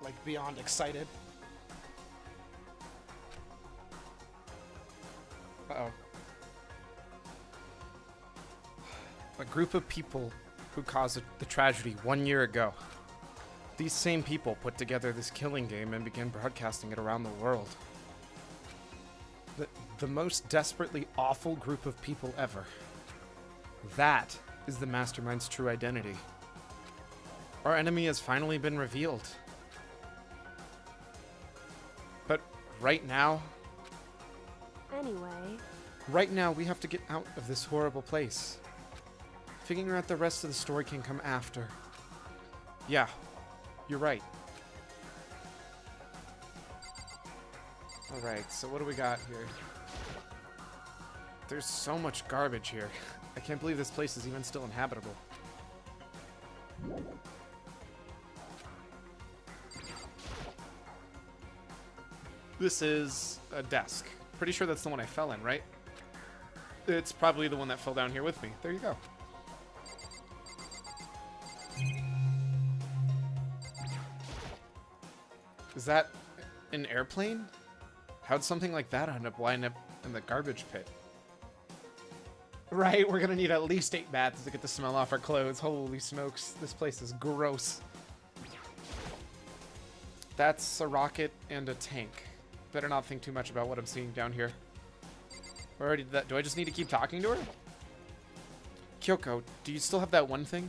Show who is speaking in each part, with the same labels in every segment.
Speaker 1: like beyond excited. Uh-oh. A group of people who caused the tragedy 1 year ago. These same people put together this killing game and began broadcasting it around the world. The most desperately awful group of people ever. That is the Mastermind's true identity. Our enemy has finally been revealed. But right now...
Speaker 2: Anyway...
Speaker 1: Right now, we have to get out of this horrible place. Figuring out the rest of the story can come after. Yeah, you're right. Alright, so what do we got here? There's so much garbage here. I can't believe this place is even still inhabitable. This is a desk. Pretty sure that's the one I fell in, right? It's probably the one that fell down here with me. There you go. Is that an airplane? How'd something like that end up winding up in the garbage pit? Right, we're gonna need at least 8 baths to get the smell off our clothes. Holy smokes, this place is gross. That's a rocket and a tank. Better not think too much about what I'm seeing down here. We already did that. Do I just need to keep talking to her? Kyoko, do you still have that one thing?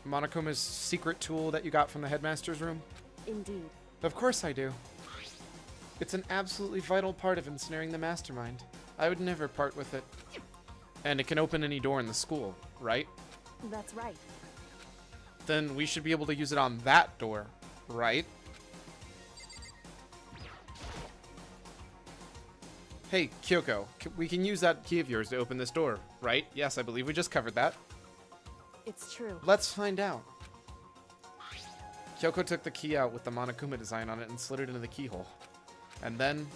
Speaker 1: Monokoma's secret tool that you got from the headmaster's room?
Speaker 2: Indeed.
Speaker 1: Of course I do. It's an absolutely vital part of ensnaring the mastermind. I would never part with it. And it can open any door in the school, right?
Speaker 2: That's right.
Speaker 1: Then we should be able to use it on that door, right? Hey, Kyoko, we can use that key of yours to open this door, right? Yes, I believe we just covered that.
Speaker 2: It's true.
Speaker 1: Let's find out. Kyoko took the key out with the Monokuma design on it and slid it into the keyhole. And then...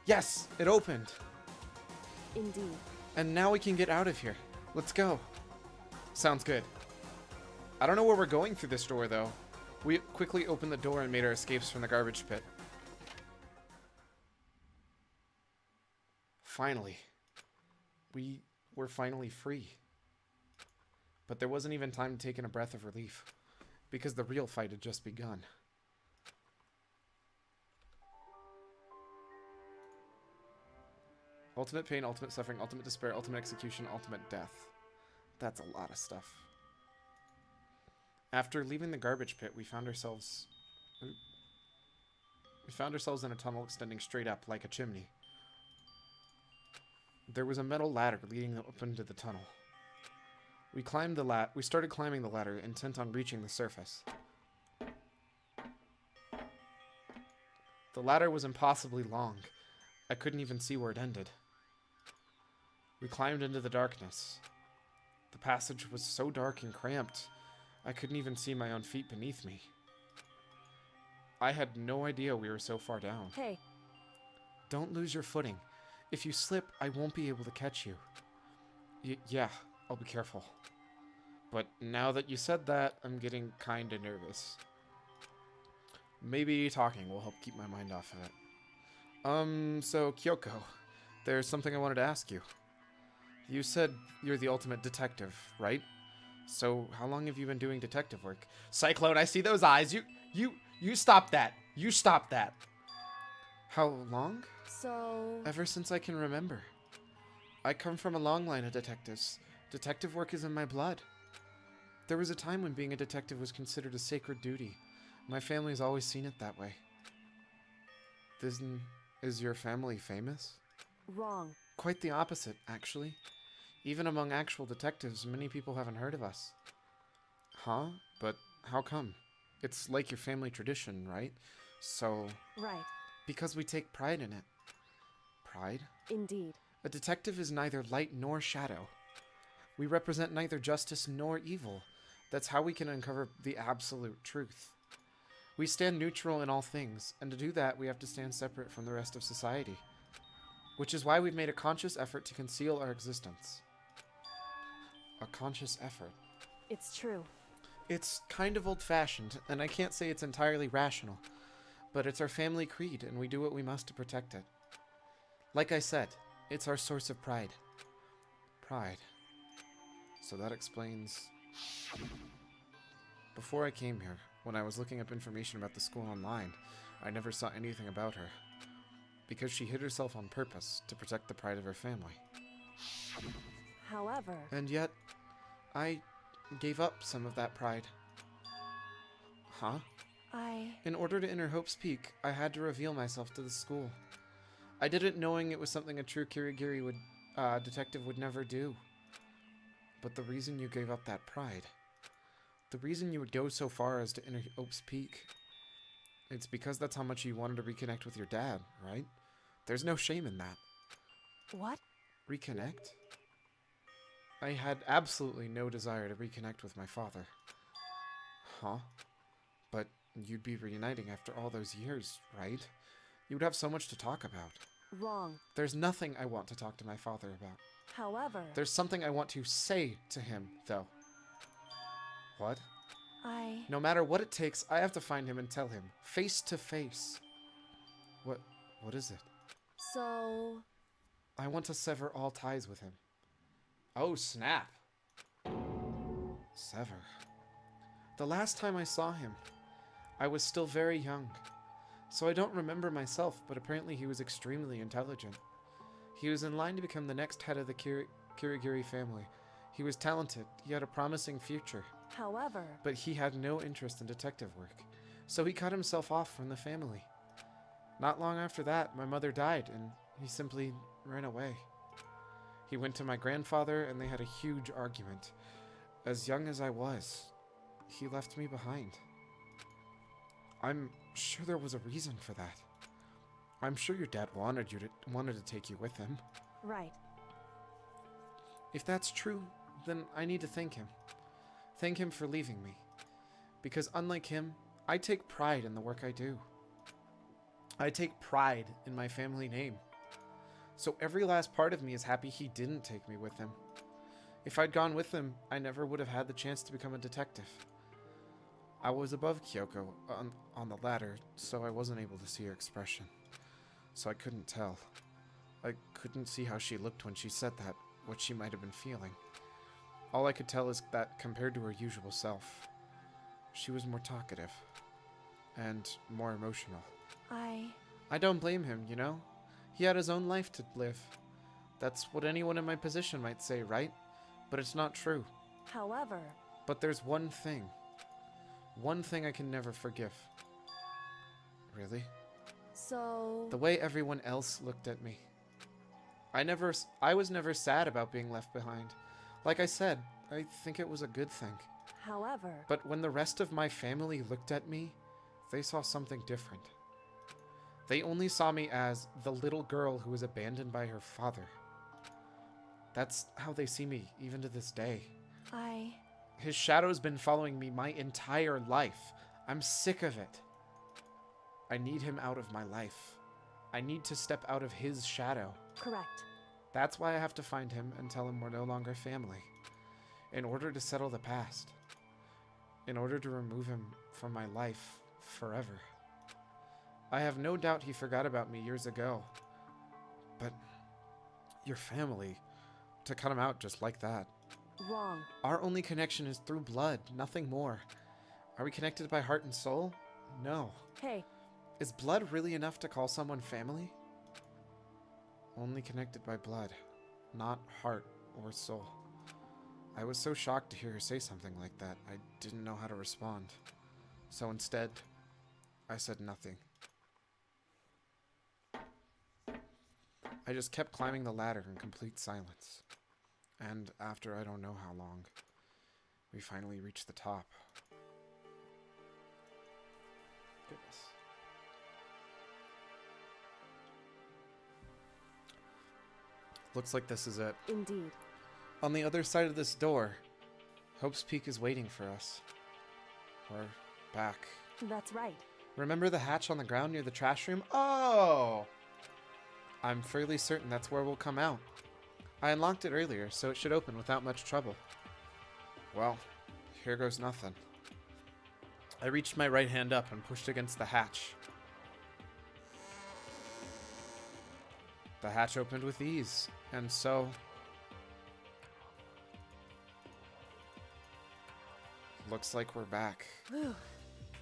Speaker 1: Yes! It opened!
Speaker 2: Indeed.
Speaker 1: And now we can get out of here. Let's go. Sounds good. I don't know where we're going through this door, though. We quickly opened the door and made our escapes from the garbage pit. Finally. We were finally free. But there wasn't even time to take in a breath of relief, because the real fight had just begun. Ultimate pain, ultimate suffering, ultimate despair, ultimate execution, ultimate death. That's a lot of stuff. After leaving the garbage pit, we found ourselves in a tunnel extending straight up like a chimney. There was a metal ladder leading up into the tunnel. We started climbing the ladder, intent on reaching the surface. The ladder was impossibly long. I couldn't even see where it ended. We climbed into the darkness. The passage was so dark and cramped, I couldn't even see my own feet beneath me. I had no idea we were so far down.
Speaker 2: Hey.
Speaker 1: Don't lose your footing. If you slip, I won't be able to catch you. Yeah, I'll be careful. But now that you said that, I'm getting kinda nervous. Maybe talking will help keep my mind off of it. So Kyoko, there's something I wanted to ask you. You said you're the ultimate detective, right? So how long have you been doing detective work? Cyclone, I see those eyes. You stop that. You stop that. How long?
Speaker 2: So...
Speaker 1: Ever since I can remember. I come from a long line of detectives. Detective work is in my blood. There was a time when being a detective was considered a sacred duty. My family's always seen it that way. Is your family famous?
Speaker 2: Wrong.
Speaker 1: Quite the opposite, actually. Even among actual detectives, many people haven't heard of us. Huh? But how come? It's like your family tradition, right? So...
Speaker 2: Right.
Speaker 1: Because we take pride in it. Pride?
Speaker 2: Indeed.
Speaker 1: A detective is neither light nor shadow. We represent neither justice nor evil. That's how we can uncover the absolute truth. We stand neutral in all things, and to do that, we have to stand separate from the rest of society. Which is why we've made a conscious effort to conceal our existence. A conscious effort.
Speaker 2: It's true.
Speaker 1: It's kind of old-fashioned, and I can't say it's entirely rational. But it's our family creed, and we do what we must to protect it. Like I said, it's our source of pride. Pride. So that explains... Before I came here, when I was looking up information about the school online, I never saw anything about her. Because she hid herself on purpose to protect the pride of her family.
Speaker 2: However...
Speaker 1: And yet, I gave up some of that pride. Huh? In order to enter Hope's Peak, I had to reveal myself to the school. I did it knowing it was something a true Kirigiri detective would never do. But the reason you gave up that pride, the reason you would go so far as to enter Hope's Peak, it's because that's how much you wanted to reconnect with your dad, right? There's no shame in that.
Speaker 2: What?
Speaker 1: Reconnect? I had absolutely no desire to reconnect with my father. Huh? But you'd be reuniting after all those years, right? You'd have so much to talk about.
Speaker 2: Wrong.
Speaker 1: There's nothing I want to talk to my father about.
Speaker 2: However...
Speaker 1: There's something I want to say to him, though. What? No matter what it takes, I have to find him and tell him, face to face. What is it?
Speaker 2: So...
Speaker 1: I want to sever all ties with him. Oh, snap. Sever. The last time I saw him, I was still very young. So I don't remember myself, but apparently he was extremely intelligent. He was in line to become the next head of the Kirigiri family. He was talented. He had a promising future.
Speaker 2: However...
Speaker 1: But he had no interest in detective work. So he cut himself off from the family. Not long after that, my mother died, and he simply ran away. He went to my grandfather, and they had a huge argument. As young as I was, he left me behind. I'm sure there was a reason for that. I'm sure your dad wanted to take you with him.
Speaker 2: Right.
Speaker 1: If that's true, then I need to thank him. Thank him for leaving me. Because unlike him, I take pride in the work I do. I take pride in my family name. So every last part of me is happy he didn't take me with him. If I'd gone with him, I never would have had the chance to become a detective. I was above Kyoko on the ladder, so I wasn't able to see her expression. So I couldn't tell. I couldn't see how she looked when she said that, what she might have been feeling. All I could tell is that compared to her usual self, she was more talkative and more emotional. I don't blame him, you know? He had his own life to live. That's what anyone in my position might say, right? But it's not true.
Speaker 2: However...
Speaker 1: But there's one thing. One thing I can never forgive. Really?
Speaker 2: So...
Speaker 1: The way everyone else looked at me. I was never sad about being left behind. Like I said, I think it was a good thing.
Speaker 2: However...
Speaker 1: But when the rest of my family looked at me, they saw something different. They only saw me as the little girl who was abandoned by her father. That's how they see me, even to this day. His shadow's been following me my entire life. I'm sick of it. I need him out of my life. I need to step out of his shadow.
Speaker 2: Correct.
Speaker 1: That's why I have to find him and tell him we're no longer family. In order to settle the past. In order to remove him from my life forever. I have no doubt he forgot about me years ago. But your family, to cut him out just like that.
Speaker 2: Wrong.
Speaker 1: Our only connection is through blood, nothing more. Are we connected by heart and soul? No.
Speaker 2: Hey.
Speaker 1: Is blood really enough to call someone family? Only connected by blood, not heart or soul. I was so shocked to hear her say something like that, I didn't know how to respond. So instead, I said nothing. I just kept climbing the ladder in complete silence. And after I don't know how long, we finally reached the top. Goodness. Looks like this is it.
Speaker 2: Indeed.
Speaker 1: On the other side of this door, Hope's Peak is waiting for us. We're back.
Speaker 2: That's right.
Speaker 1: Remember the hatch on the ground near the trash room? Oh! I'm fairly certain that's where we'll come out. I unlocked it earlier, so it should open without much trouble. Well, here goes nothing. I reached my right hand up and pushed against the hatch. The hatch opened with ease, and so... Looks like we're back.
Speaker 2: Whew.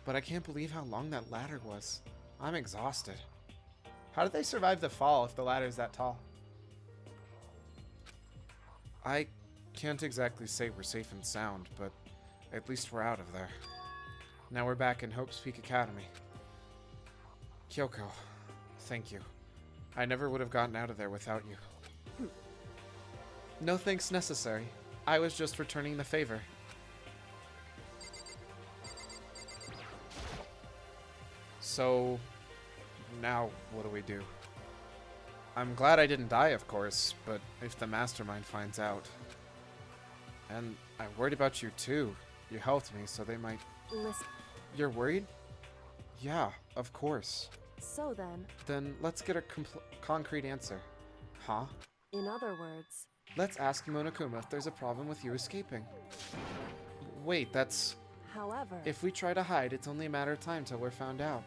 Speaker 1: But I can't believe how long that ladder was. I'm exhausted. How did they survive the fall if the ladder's that tall? I can't exactly say we're safe and sound, but at least we're out of there. Now we're back in Hope's Peak Academy. Kyoko, thank you. I never would have gotten out of there without you. No thanks necessary. I was just returning the favor. So, now what do we do? I'm glad I didn't die, of course, but if the mastermind finds out... And I'm worried about you too. You helped me, so they might...
Speaker 2: Listen.
Speaker 1: You're worried? Yeah, of course.
Speaker 2: So then...
Speaker 1: Then let's get a concrete answer. Huh?
Speaker 2: In other words...
Speaker 1: Let's ask Monokuma if there's a problem with you escaping. Wait, that's...
Speaker 2: However...
Speaker 1: If we try to hide, it's only a matter of time till we're found out.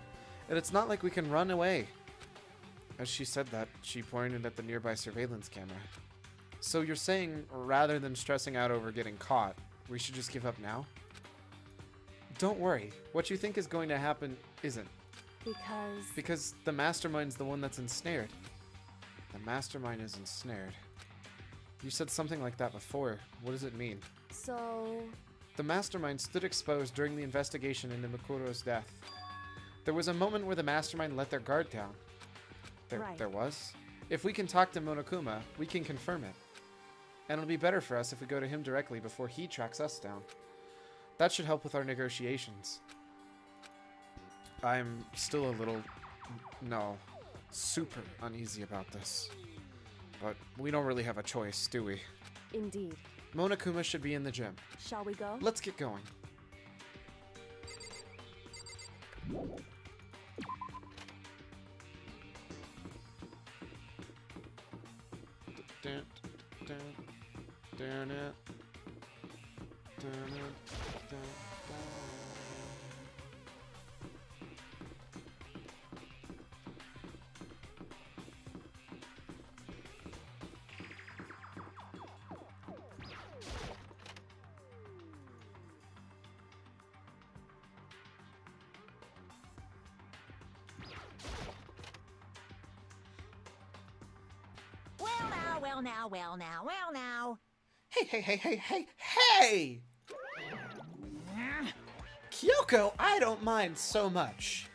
Speaker 1: And it's not like we can run away. As she said that, she pointed at the nearby surveillance camera. So you're saying, rather than stressing out over getting caught, we should just give up now? Don't worry. What you think is going to happen isn't. Because the mastermind's the one that's ensnared. The mastermind is ensnared. You said something like that before. What does it mean?
Speaker 2: So...
Speaker 1: The mastermind stood exposed during the investigation into Makoto's death. There was a moment where the mastermind let their guard down. There was? If we can talk to Monokuma, we can confirm it. And it'll be better for us if we go to him directly before he tracks us down. That should help with our negotiations. I'm still a little... No. Super uneasy about this. But we don't really have a choice, do we?
Speaker 2: Indeed.
Speaker 1: Monokuma should be in the gym.
Speaker 2: Shall we go?
Speaker 1: Let's get going.
Speaker 3: Well now.
Speaker 1: Hey! Kyoko, I don't mind so much.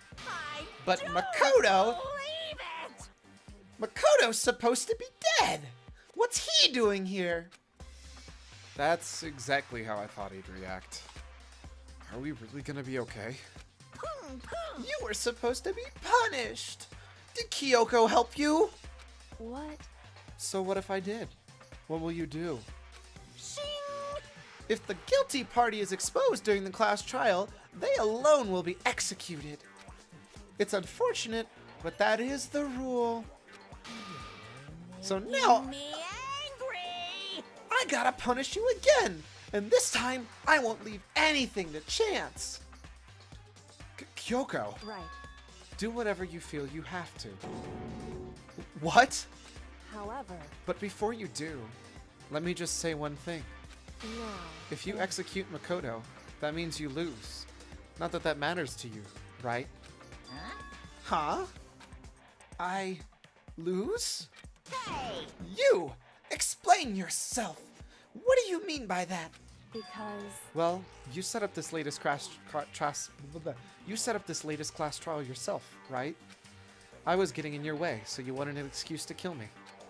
Speaker 1: But Makoto...
Speaker 3: Believe it!
Speaker 1: Makoto's supposed to be dead! What's he doing here? That's exactly how I thought he'd react. Are we really gonna be okay? You were supposed to be punished! Did Kyoko help you?
Speaker 2: What?
Speaker 1: So what if I did? What will you do?
Speaker 3: Shing!
Speaker 1: If the guilty party is exposed during the class trial, they alone will be executed. It's unfortunate, but that is the rule. So now,
Speaker 3: Me angry!
Speaker 1: I gotta punish you again! And this time, I won't leave anything to chance! Kyoko,
Speaker 2: Right.
Speaker 1: do whatever you feel you have to. What?
Speaker 2: However...
Speaker 1: But before you do, let me just say one thing.
Speaker 2: No.
Speaker 1: If you execute Makoto, that means you lose. Not that that matters to you, right? Huh? I lose?
Speaker 3: Hey!
Speaker 1: You! Explain yourself! What do you mean by that?
Speaker 2: Because...
Speaker 1: Well, you set up this latest class trial yourself, right? I was getting in your way, so you wanted an excuse to kill me.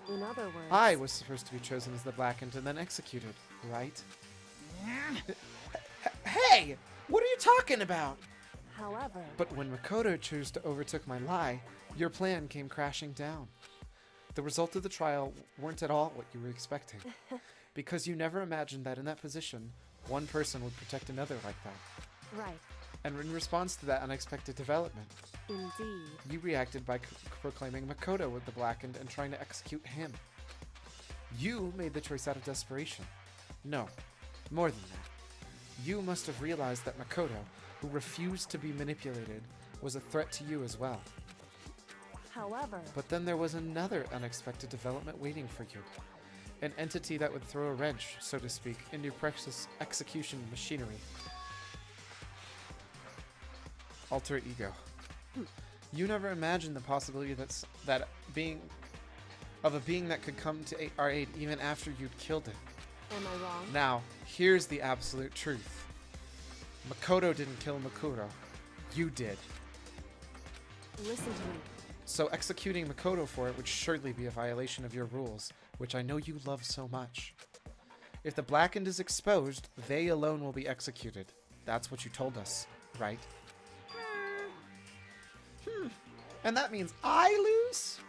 Speaker 2: In other words...
Speaker 1: I was supposed to be chosen as the Blackened and then executed, right? Hey! What are you talking about?
Speaker 2: However...
Speaker 1: But when Makoto chose to overtook my lie, your plan came crashing down. The result of the trial weren't at all what you were expecting. Because you never imagined that in that position, one person would protect another like that.
Speaker 2: Right.
Speaker 1: And in response to that unexpected development,
Speaker 2: Indeed.
Speaker 1: you reacted by proclaiming Makoto with the Blackened and trying to execute him. You made the choice out of desperation. No, more than that. You must have realized that Makoto, who refused to be manipulated, was a threat to you as well.
Speaker 2: However,
Speaker 1: But then there was another unexpected development waiting for you. An entity that would throw a wrench, so to speak, into your precious execution machinery. Alter ego. You never imagined the possibility that a being that could come to our aid even after you'd killed it.
Speaker 2: am I wrong?
Speaker 1: Now, here's the absolute truth. Makoto didn't kill Makuro. You did.
Speaker 2: Listen to me.
Speaker 1: So executing Makoto for it would surely be a violation of your rules, which I know you love so much. If the Blackened is exposed, they alone will be executed. That's what you told us, right? And that means I lose?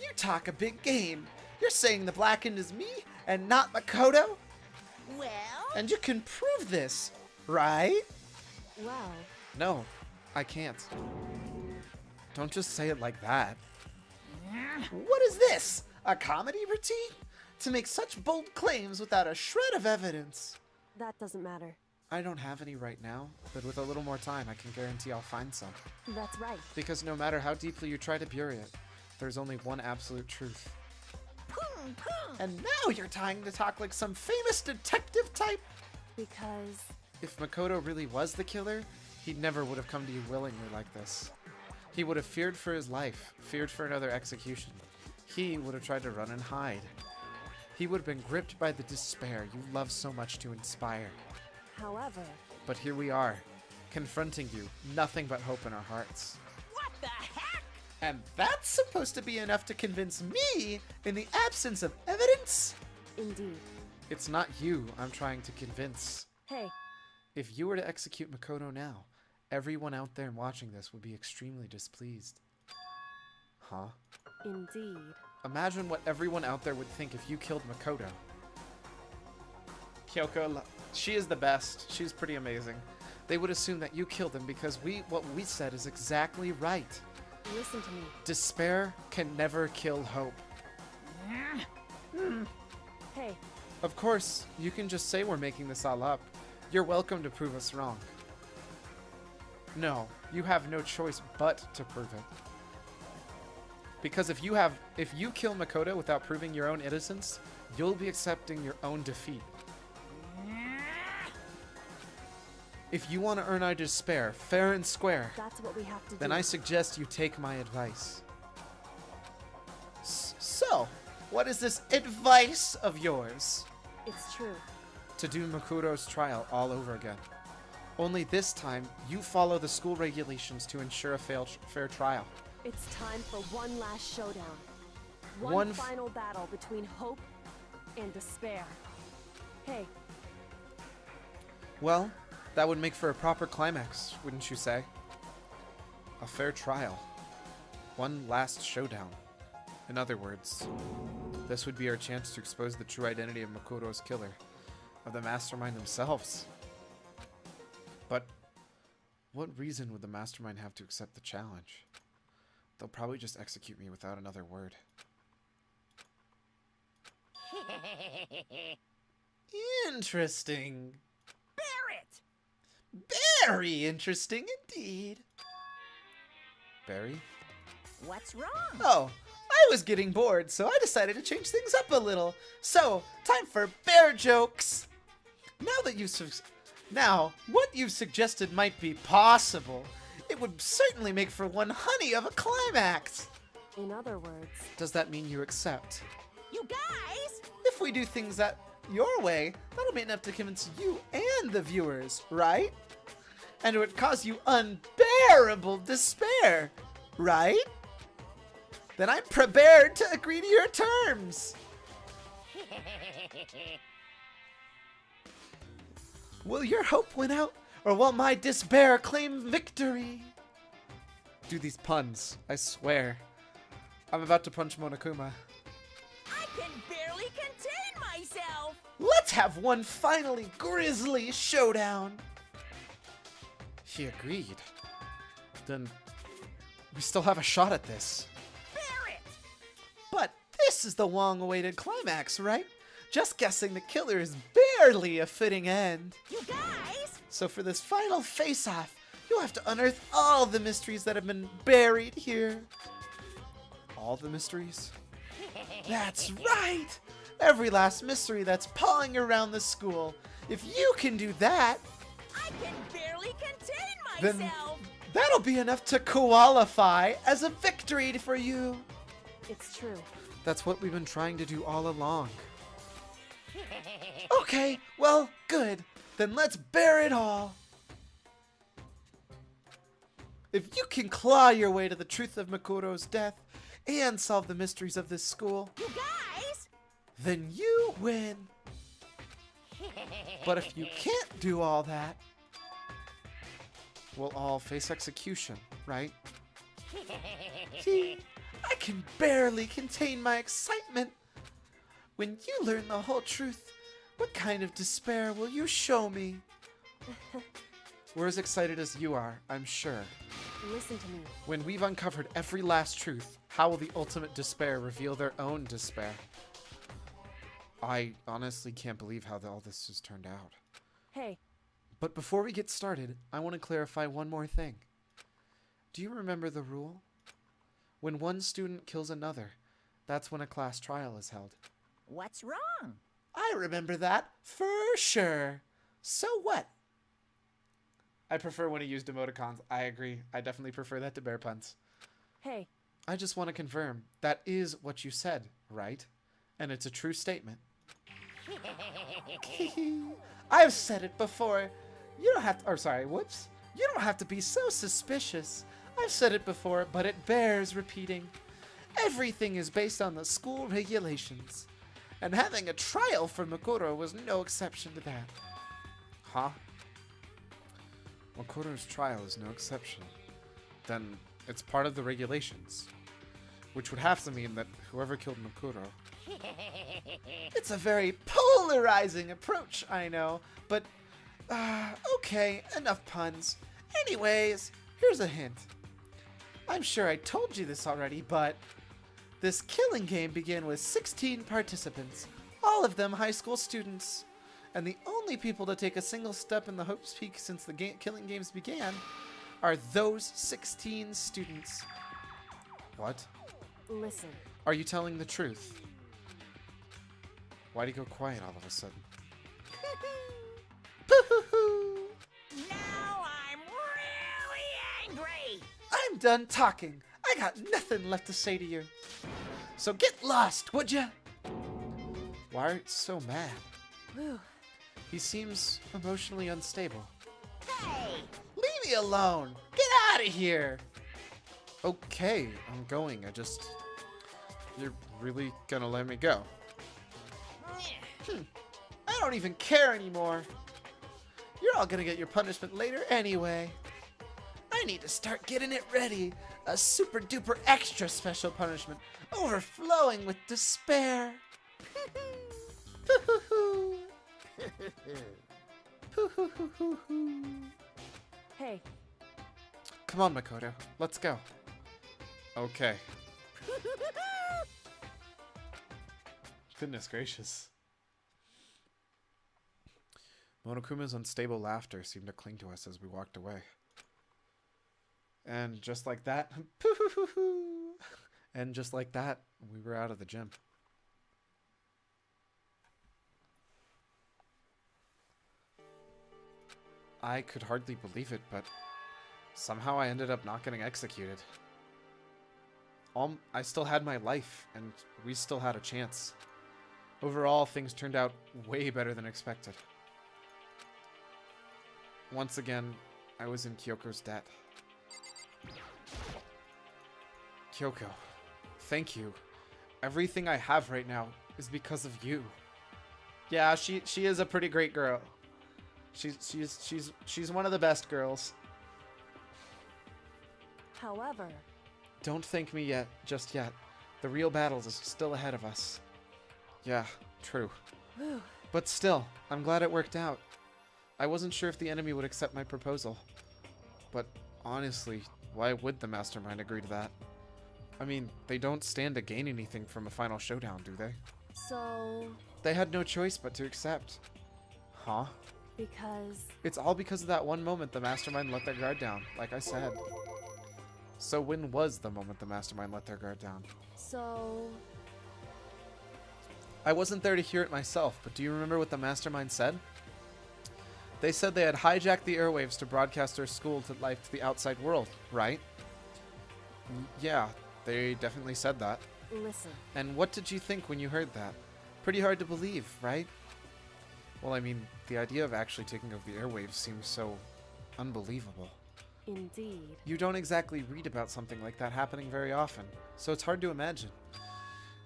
Speaker 1: You talk a big game. You're saying the Blackened is me and not Makoto?
Speaker 3: Well,
Speaker 1: And you can prove this, right?
Speaker 2: Well,
Speaker 1: No, I can't. Don't just say it like that. What is this? A comedy routine? To make such bold claims without a shred of evidence.
Speaker 2: that doesn't matter.
Speaker 1: I don't have any right now, but with a little more time I can guarantee I'll find some.
Speaker 2: That's right.
Speaker 1: Because no matter how deeply you try to bury it, there's only one absolute truth.
Speaker 3: boom, boom.
Speaker 1: And now you're trying to talk like some famous detective type?
Speaker 2: Because
Speaker 1: If Makoto really was the killer, he never would have come to you willingly like this. He would have feared for his life, feared for another execution. He would have tried to run and hide. He would have been gripped by the despair you love so much to inspire.
Speaker 2: however,
Speaker 1: But here we are, confronting you, nothing but hope in our hearts.
Speaker 3: What the heck?
Speaker 1: And that's supposed to be enough to convince me in the absence of evidence?
Speaker 2: indeed.
Speaker 1: It's not you I'm trying to convince.
Speaker 2: Hey,
Speaker 1: If you were to execute Makoto now, everyone out there watching this would be extremely displeased. Huh?
Speaker 2: indeed.
Speaker 1: Imagine what everyone out there would think if you killed Makoto. Kyoko, she is the best. She's pretty amazing. They would assume that you killed him because what we said is exactly right.
Speaker 2: Listen to me.
Speaker 1: Despair can never kill hope.
Speaker 2: Hey,
Speaker 1: Of course, you can just say we're making this all up. You're welcome to prove us wrong. No, you have no choice but to prove it. Because if you kill Makoto without proving your own innocence, you'll be accepting your own defeat. If you want to earn our despair fair and square,
Speaker 2: that's what we have to do.
Speaker 1: then I suggest you take my advice. So, what is this advice of yours?
Speaker 2: It's true.
Speaker 1: To do Makuro's trial all over again. Only this time, you follow the school regulations to ensure a fair trial.
Speaker 2: It's time for one last showdown.
Speaker 1: One
Speaker 2: One
Speaker 1: f-
Speaker 2: final battle between hope and despair. Hey,
Speaker 1: Well, that would make for a proper climax, wouldn't you say? A fair trial. One last showdown. In other words, this would be our chance to expose the true identity of Makoto's killer, of the mastermind themselves. But what reason would the mastermind have to accept the challenge? They'll probably just execute me without another word. Interesting.
Speaker 3: Barrett!
Speaker 1: Very interesting indeed. Barry?
Speaker 3: What's wrong?
Speaker 1: Oh, I was getting bored, so I decided to change things up a little. So, time for bear jokes. Now, what you've suggested might be possible. It would certainly make for one honey of a climax.
Speaker 2: in other words,
Speaker 1: Does that mean you accept?
Speaker 3: You guys!
Speaker 1: If we do things that your way, that'll be enough to convince you and the viewers, right? And it would cause you unbearable despair, right? Then I'm prepared to agree to your terms. Will your hope win out, or will my despair claim victory? Do these puns, I swear. I'm about to punch Monokuma.
Speaker 3: I can barely contain myself!
Speaker 1: Let's have one finally grisly showdown. He agreed. Then we still have a shot at this.
Speaker 3: Barrett!
Speaker 1: But this is the long-awaited climax, right? Just guessing the killer is barely a fitting end.
Speaker 3: You guys!
Speaker 1: So for this final face-off, You'll have to unearth all the mysteries that have been buried here. All the mysteries? That's right! Every last mystery that's pawing around the school. If you can do that,
Speaker 3: I can barely contain
Speaker 1: then
Speaker 3: myself.
Speaker 1: that'll be enough to qualify as a victory for you.
Speaker 2: It's true.
Speaker 1: That's what we've been trying to do all along. Okay, well, good. Then let's bear it all. If you can claw your way to the truth of Makoto's death and solve the mysteries of this school,
Speaker 3: You guys!
Speaker 1: then you win. But if you can't do all that, we'll all face execution, right? See, I can barely contain my excitement. When you learn the whole truth, what kind of despair will you show me? We're as excited as you are, I'm sure.
Speaker 2: Listen to me.
Speaker 1: When we've uncovered every last truth, how will the ultimate despair reveal their own despair? I honestly can't believe how all this has turned out.
Speaker 2: Hey,
Speaker 1: But before we get started, I want to clarify one more thing. Do you remember the rule? When one student kills another, that's when a class trial is held.
Speaker 3: What's wrong?
Speaker 1: I remember that for sure. So what? I prefer when he used emoticons. I agree. I definitely prefer that to bear puns.
Speaker 2: hey,
Speaker 1: I just want to confirm that is what you said, right? And it's a true statement. I've said it before. You don't have to, or sorry, whoops. You don't have to be so suspicious. I've said it before, but it bears repeating. Everything is based on the school regulations. And having a trial for Makoto was no exception to that. Huh? Makoto's trial is no exception. Then it's part of the regulations. Which would have to mean that whoever killed Makoto... It's a very polarizing approach, I know, but... okay, enough puns. Anyways, here's a hint. I'm sure I told you this already, but... This killing game began with 16 participants, all of them high school students. And the only people to take a single step in the Hope's Peak since the killing games began are those 16 students. What?
Speaker 2: listen.
Speaker 1: Are you telling the truth? Why'd he go quiet all of a sudden?
Speaker 3: Now I'm really angry.
Speaker 1: I'm done talking. I got nothing left to say to you. So get lost, would ya? Why are you so mad?
Speaker 2: Whew.
Speaker 1: He seems emotionally unstable.
Speaker 3: Hey!
Speaker 1: Leave me alone! Get out of here! Okay, I'm going. You're really gonna let me go? I don't even care anymore. You're all gonna get your punishment later anyway. I need to start getting it ready. A super duper extra special punishment, overflowing with despair.
Speaker 2: Hey,
Speaker 1: Come on, Makoto. Let's go. Okay. Goodness gracious. Monokuma's unstable laughter seemed to cling to us as we walked away. And just like that, and just like that, we were out of the gym. I could hardly believe it, but somehow I ended up not getting executed. I still had my life, and we still had a chance. Overall, things turned out way better than expected. Once again, I was in Kyoko's debt. Kyoko, thank you. Everything I have right now is because of you. Yeah, she is a pretty great girl. She's one of the best girls.
Speaker 2: however,
Speaker 1: Don't thank me yet, just yet. The real battles is still ahead of us. Yeah, true.
Speaker 2: whew,
Speaker 1: But still, I'm glad it worked out. I wasn't sure if the enemy would accept my proposal. But honestly, why would the mastermind agree to that? I mean, they don't stand to gain anything from a final showdown, do they?
Speaker 2: so,
Speaker 1: They had no choice but to accept. Huh?
Speaker 2: Because...
Speaker 1: It's all because of that one moment the mastermind let their guard down, like I said. So when was the moment the mastermind let their guard down?
Speaker 2: So...
Speaker 1: I wasn't there to hear it myself, but do you remember what the mastermind said? They said they had hijacked the airwaves to broadcast their school to life to the outside world, right? Yeah, they definitely said that.
Speaker 2: Listen.
Speaker 1: And what did you think when you heard that? Pretty hard to believe, right? Well, I mean, the idea of actually taking over the airwaves seems so unbelievable.
Speaker 2: Indeed.
Speaker 1: You don't exactly read about something like that happening very often, so it's hard to imagine.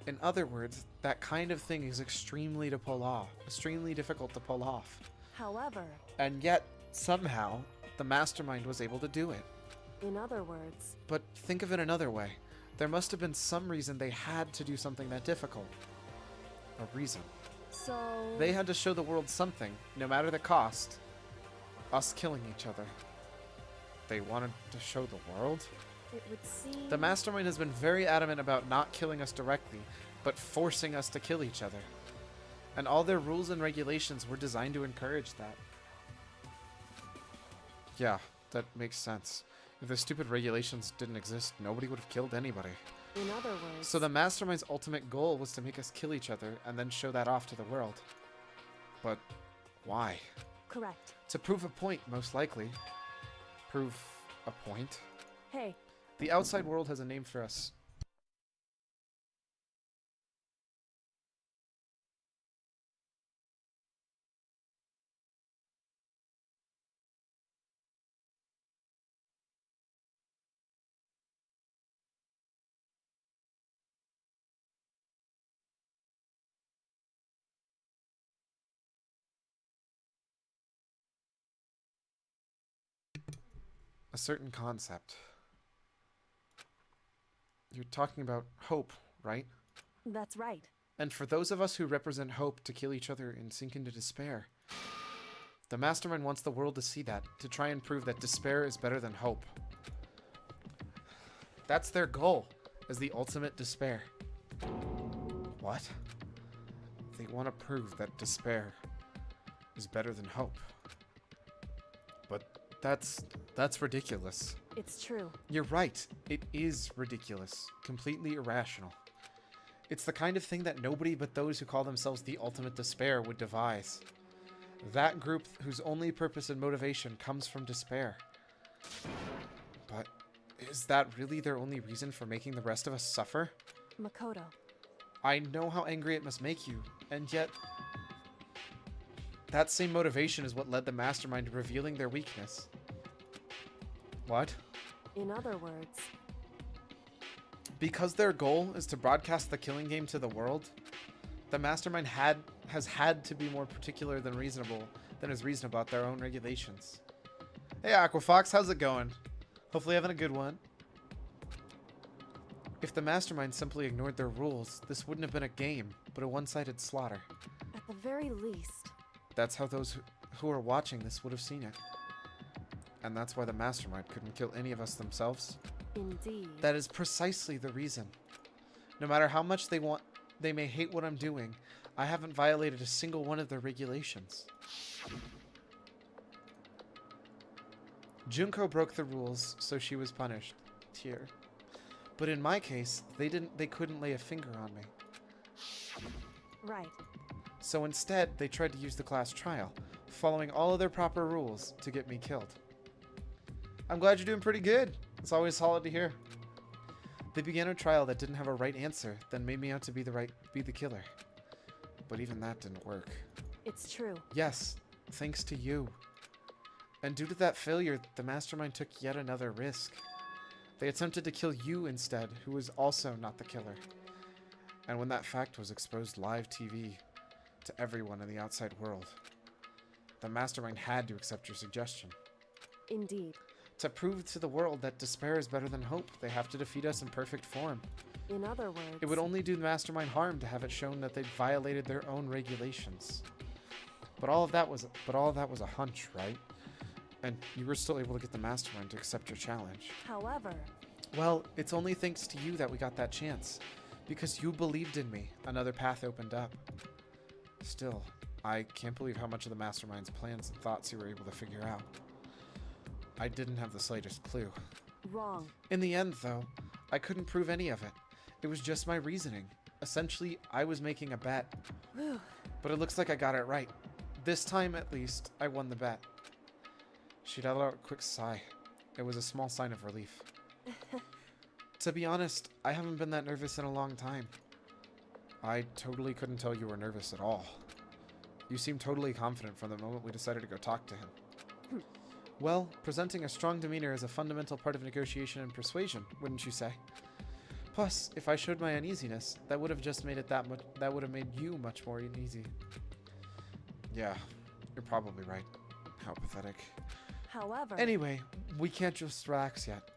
Speaker 1: In other words, that kind of thing is extremely difficult to pull off.
Speaker 2: However...
Speaker 1: And yet, somehow, the mastermind was able to do it.
Speaker 2: In other words...
Speaker 1: But think of it another way. There must have been some reason they had to do something that difficult. A reason.
Speaker 2: So...
Speaker 1: They had to show the world something, no matter the cost. Us killing each other. They wanted to show the world?
Speaker 2: It would seem...
Speaker 1: The mastermind has been very adamant about not killing us directly, but forcing us to kill each other. And all their rules and regulations were designed to encourage that. Yeah, that makes sense. If the stupid regulations didn't exist, nobody would have killed anybody.
Speaker 2: In other words...
Speaker 1: So the mastermind's ultimate goal was to make us kill each other and then show that off to the world. But why?
Speaker 2: Correct.
Speaker 1: To prove a point, most likely. Prove a point?
Speaker 2: Hey.
Speaker 1: The outside world has a name for us. A certain concept. You're talking about hope, right?
Speaker 2: That's right.
Speaker 1: And for those of us who represent hope to kill each other and sink into despair, the mastermind wants the world to see that, to try and prove that despair is better than hope. That's their goal, as the ultimate despair. What? They want to prove that despair is better than hope. But that's ridiculous.
Speaker 2: It's true.
Speaker 1: You're right. It is ridiculous. Completely irrational. It's the kind of thing that nobody but those who call themselves the ultimate despair would devise. That group whose only purpose and motivation comes from despair. But is that really their only reason for making the rest of us suffer?
Speaker 2: Makoto.
Speaker 1: I know how angry it must make you, and yet... that same motivation is what led the mastermind to revealing their weakness. What?
Speaker 2: In other words...
Speaker 1: Because their goal is to broadcast the killing game to the world, the mastermind has had to be more particular than is reasonable about their own regulations. Hey Aquafox, how's it going? Hopefully having a good one. If the mastermind simply ignored their rules, this wouldn't have been a game, but a one-sided slaughter.
Speaker 2: At the very least...
Speaker 1: That's how those who are watching this would have seen it. And that's why the mastermind couldn't kill any of us themselves.
Speaker 2: Indeed.
Speaker 1: That is precisely the reason. No matter how much they may hate what I'm doing, I haven't violated a single one of their regulations. Junko broke the rules, so she was punished. Tear. But in my case, they couldn't lay a finger on me.
Speaker 2: Right.
Speaker 1: So instead, they tried to use the class trial, following all of their proper rules to get me killed. I'm glad you're doing pretty good. It's always solid to hear. They began a trial that didn't have a right answer, then made me out to be the killer. But even that didn't work.
Speaker 2: It's true.
Speaker 1: Yes, thanks to you. And due to that failure, the mastermind took yet another risk. They attempted to kill you instead, who was also not the killer. And when that fact was exposed live TV to everyone in the outside world, the mastermind had to accept your suggestion.
Speaker 2: Indeed.
Speaker 1: To prove to the world that despair is better than hope, they have to defeat us in perfect form.
Speaker 2: In other words...
Speaker 1: It would only do the mastermind harm to have it shown that they'd violated their own regulations. But all of that was a hunch, right? And you were still able to get the mastermind to accept your challenge.
Speaker 2: However...
Speaker 1: Well, it's only thanks to you that we got that chance. Because you believed in me, another path opened up. Still, I can't believe how much of the Mastermind's plans and thoughts you were able to figure out. I didn't have the slightest clue.
Speaker 2: Wrong.
Speaker 1: In the end, though, I couldn't prove any of it. It was just my reasoning. Essentially, I was making a bet.
Speaker 2: Whew.
Speaker 1: But it looks like I got it right. This time, at least, I won the bet. She let out a quick sigh. It was a small sign of relief. To be honest, I haven't been that nervous in a long time. I totally couldn't tell you were nervous at all. You seemed totally confident from the moment we decided to go talk to him. Well, presenting a strong demeanor is a fundamental part of negotiation and persuasion, wouldn't you say? Plus, if I showed my uneasiness, that would have just made it that would have made you much more uneasy. Yeah, you're probably right. How pathetic.
Speaker 2: However...
Speaker 1: Anyway, we can't just relax yet.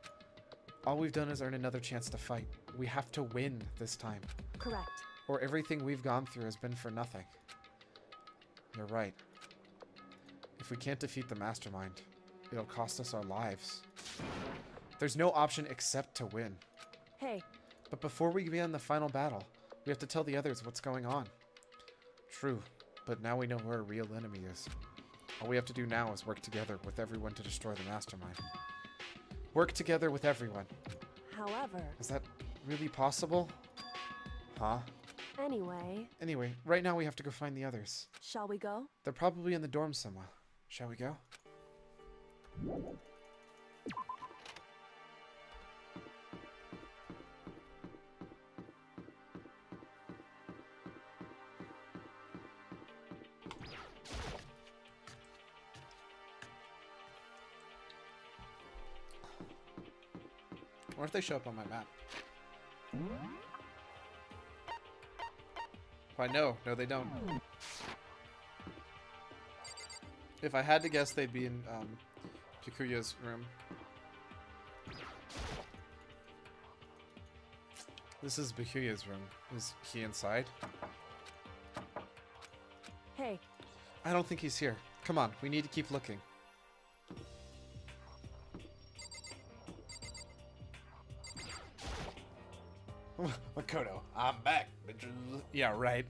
Speaker 1: All we've done is earn another chance to fight. We have to win this time.
Speaker 2: Correct.
Speaker 1: Or everything we've gone through has been for nothing. You're right. If we can't defeat the Mastermind, it'll cost us our lives. There's no option except to win.
Speaker 2: Hey.
Speaker 1: But before we begin the final battle, we have to tell the others what's going on. True, but now we know who our real enemy is. All we have to do now is work together with everyone to destroy the Mastermind. Work together with everyone.
Speaker 2: However...
Speaker 1: Is that really possible? Huh?
Speaker 2: Anyway,
Speaker 1: right now we have to go find the others.
Speaker 2: shall we go?
Speaker 1: They're probably in the dorm somewhere. Shall we go? What if they show up on my map? Why, no, they don't. If I had to guess, they'd be in Pikuya's room. This is Pikuya's room. Is he inside?
Speaker 2: Hey.
Speaker 1: I don't think he's here. Come on, we need to keep looking. Makoto, I'm back, bitches. Yeah, right.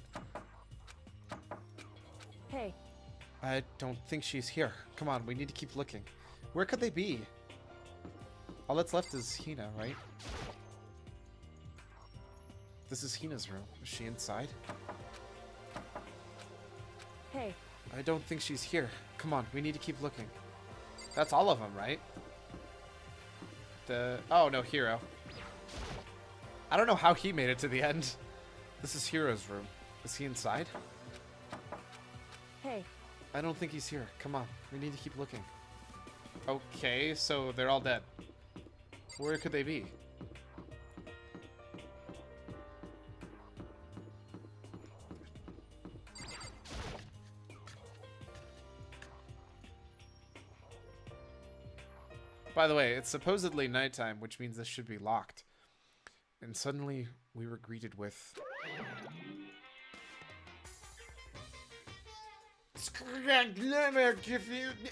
Speaker 2: Hey.
Speaker 1: I don't think she's here. Come on, we need to keep looking. Where could they be? All that's left is Hina, right? This is Hina's room. Is she inside?
Speaker 2: Hey.
Speaker 1: I don't think she's here. Come on, we need to keep looking. That's all of them, right? Oh, no, Hiro. I don't know how he made it to the end. This is Hiro's room. Is he inside?
Speaker 2: Hey.
Speaker 1: I don't think he's here. Come on, we need to keep looking. Okay, so they're all dead. Where could they be? By the way, it's supposedly nighttime, which means this should be locked. And suddenly, we were greeted with...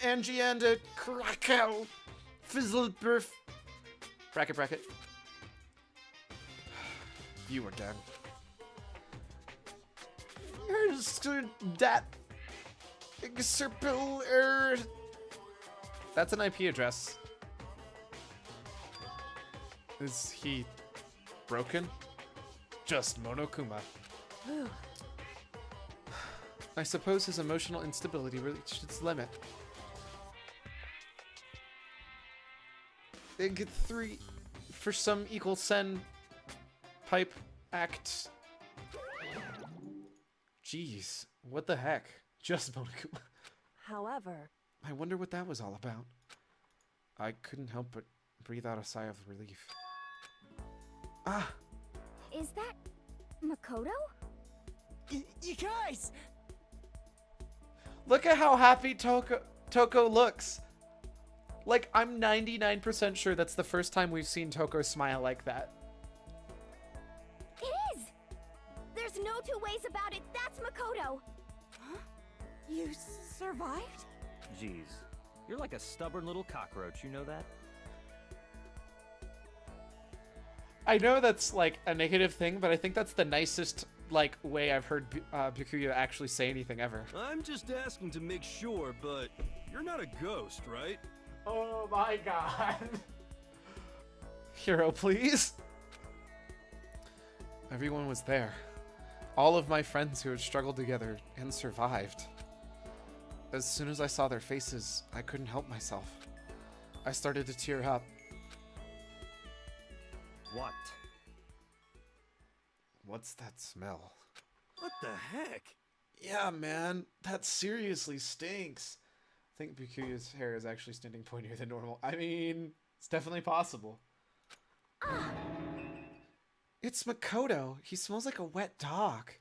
Speaker 1: Angie and a Krakow Fizzleberf. Bracket. You again. That... That's an IP address. Is he broken? Just Monokuma. I suppose his emotional instability reached its limit. Ig 3 for some equal sen pipe act. Jeez, what the heck? Just Monokuma.
Speaker 2: However,
Speaker 1: I wonder what that was all about. I couldn't help but breathe out a sigh of relief. Ah!
Speaker 4: Is that Makoto?
Speaker 5: You guys!
Speaker 1: Look at how happy Toko looks. Like, I'm 99% sure that's the first time we've seen Toko smile like that.
Speaker 4: It is! There's no two ways about it. That's Makoto.
Speaker 5: Huh? You survived?
Speaker 6: Jeez, you're like a stubborn little cockroach, you know that?
Speaker 1: I know that's like a negative thing, but I think that's the nicest like way I've heard Byakuya actually say anything ever.
Speaker 7: I'm just asking to make sure, but you're not a ghost, right?
Speaker 1: Oh my god. Hero, please. Everyone was there. All of my friends who had struggled together and survived. As soon as I saw their faces, I couldn't help myself. I started to tear up.
Speaker 6: What?
Speaker 1: What's that smell?
Speaker 7: What the heck?
Speaker 1: Yeah, man, that seriously stinks. I think Byakuya's hair is actually standing pointier than normal. I mean, it's definitely possible. It's Makoto. He smells like a wet dog.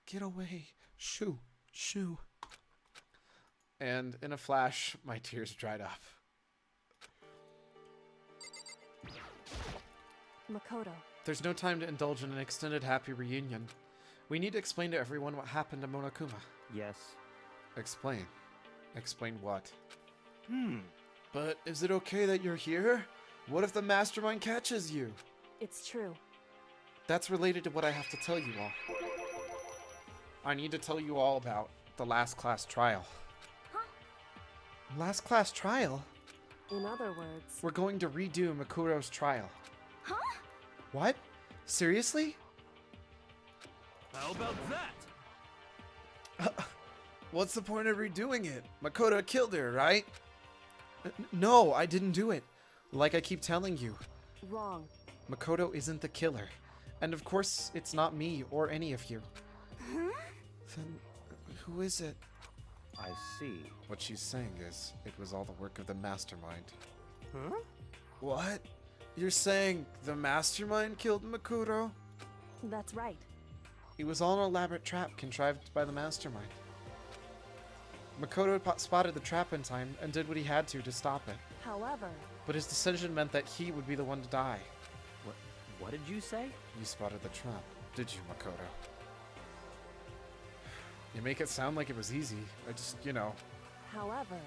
Speaker 1: Get away. Shoo. Shoo. And in a flash, my tears dried up.
Speaker 2: Makoto.
Speaker 1: There's no time to indulge in an extended happy reunion. We need to explain to everyone what happened to Monokuma.
Speaker 6: Yes.
Speaker 1: Explain. Explain what?
Speaker 7: Hmm.
Speaker 1: But is it okay that you're here? What if the mastermind catches you?
Speaker 2: It's true.
Speaker 1: That's related to what I have to tell you all. I need to tell you all about the last class trial.
Speaker 4: Huh?
Speaker 1: Last class trial?
Speaker 2: In other words,
Speaker 1: We're going to redo Makuro's trial.
Speaker 4: Huh?
Speaker 1: What? Seriously?
Speaker 7: How about that?
Speaker 1: What's the point of redoing it? Makoto killed her, right? No, I didn't do it. Like I keep telling you,
Speaker 2: wrong.
Speaker 1: Makoto isn't the killer. And of course, it's not me or any of you.
Speaker 4: Huh?
Speaker 1: Then who is it?
Speaker 6: I see.
Speaker 1: What she's saying is, it was all the work of the mastermind.
Speaker 7: Huh?
Speaker 1: What? You're saying the mastermind killed Makoto?
Speaker 2: That's right.
Speaker 1: It was all an elaborate trap contrived by the mastermind. Makoto spotted the trap in time and did what he had to stop it.
Speaker 2: However,
Speaker 1: But his decision meant that he would be the one to die.
Speaker 6: What did you say?
Speaker 1: You spotted the trap, did you, Makoto? You make it sound like it was easy. I just,
Speaker 2: however,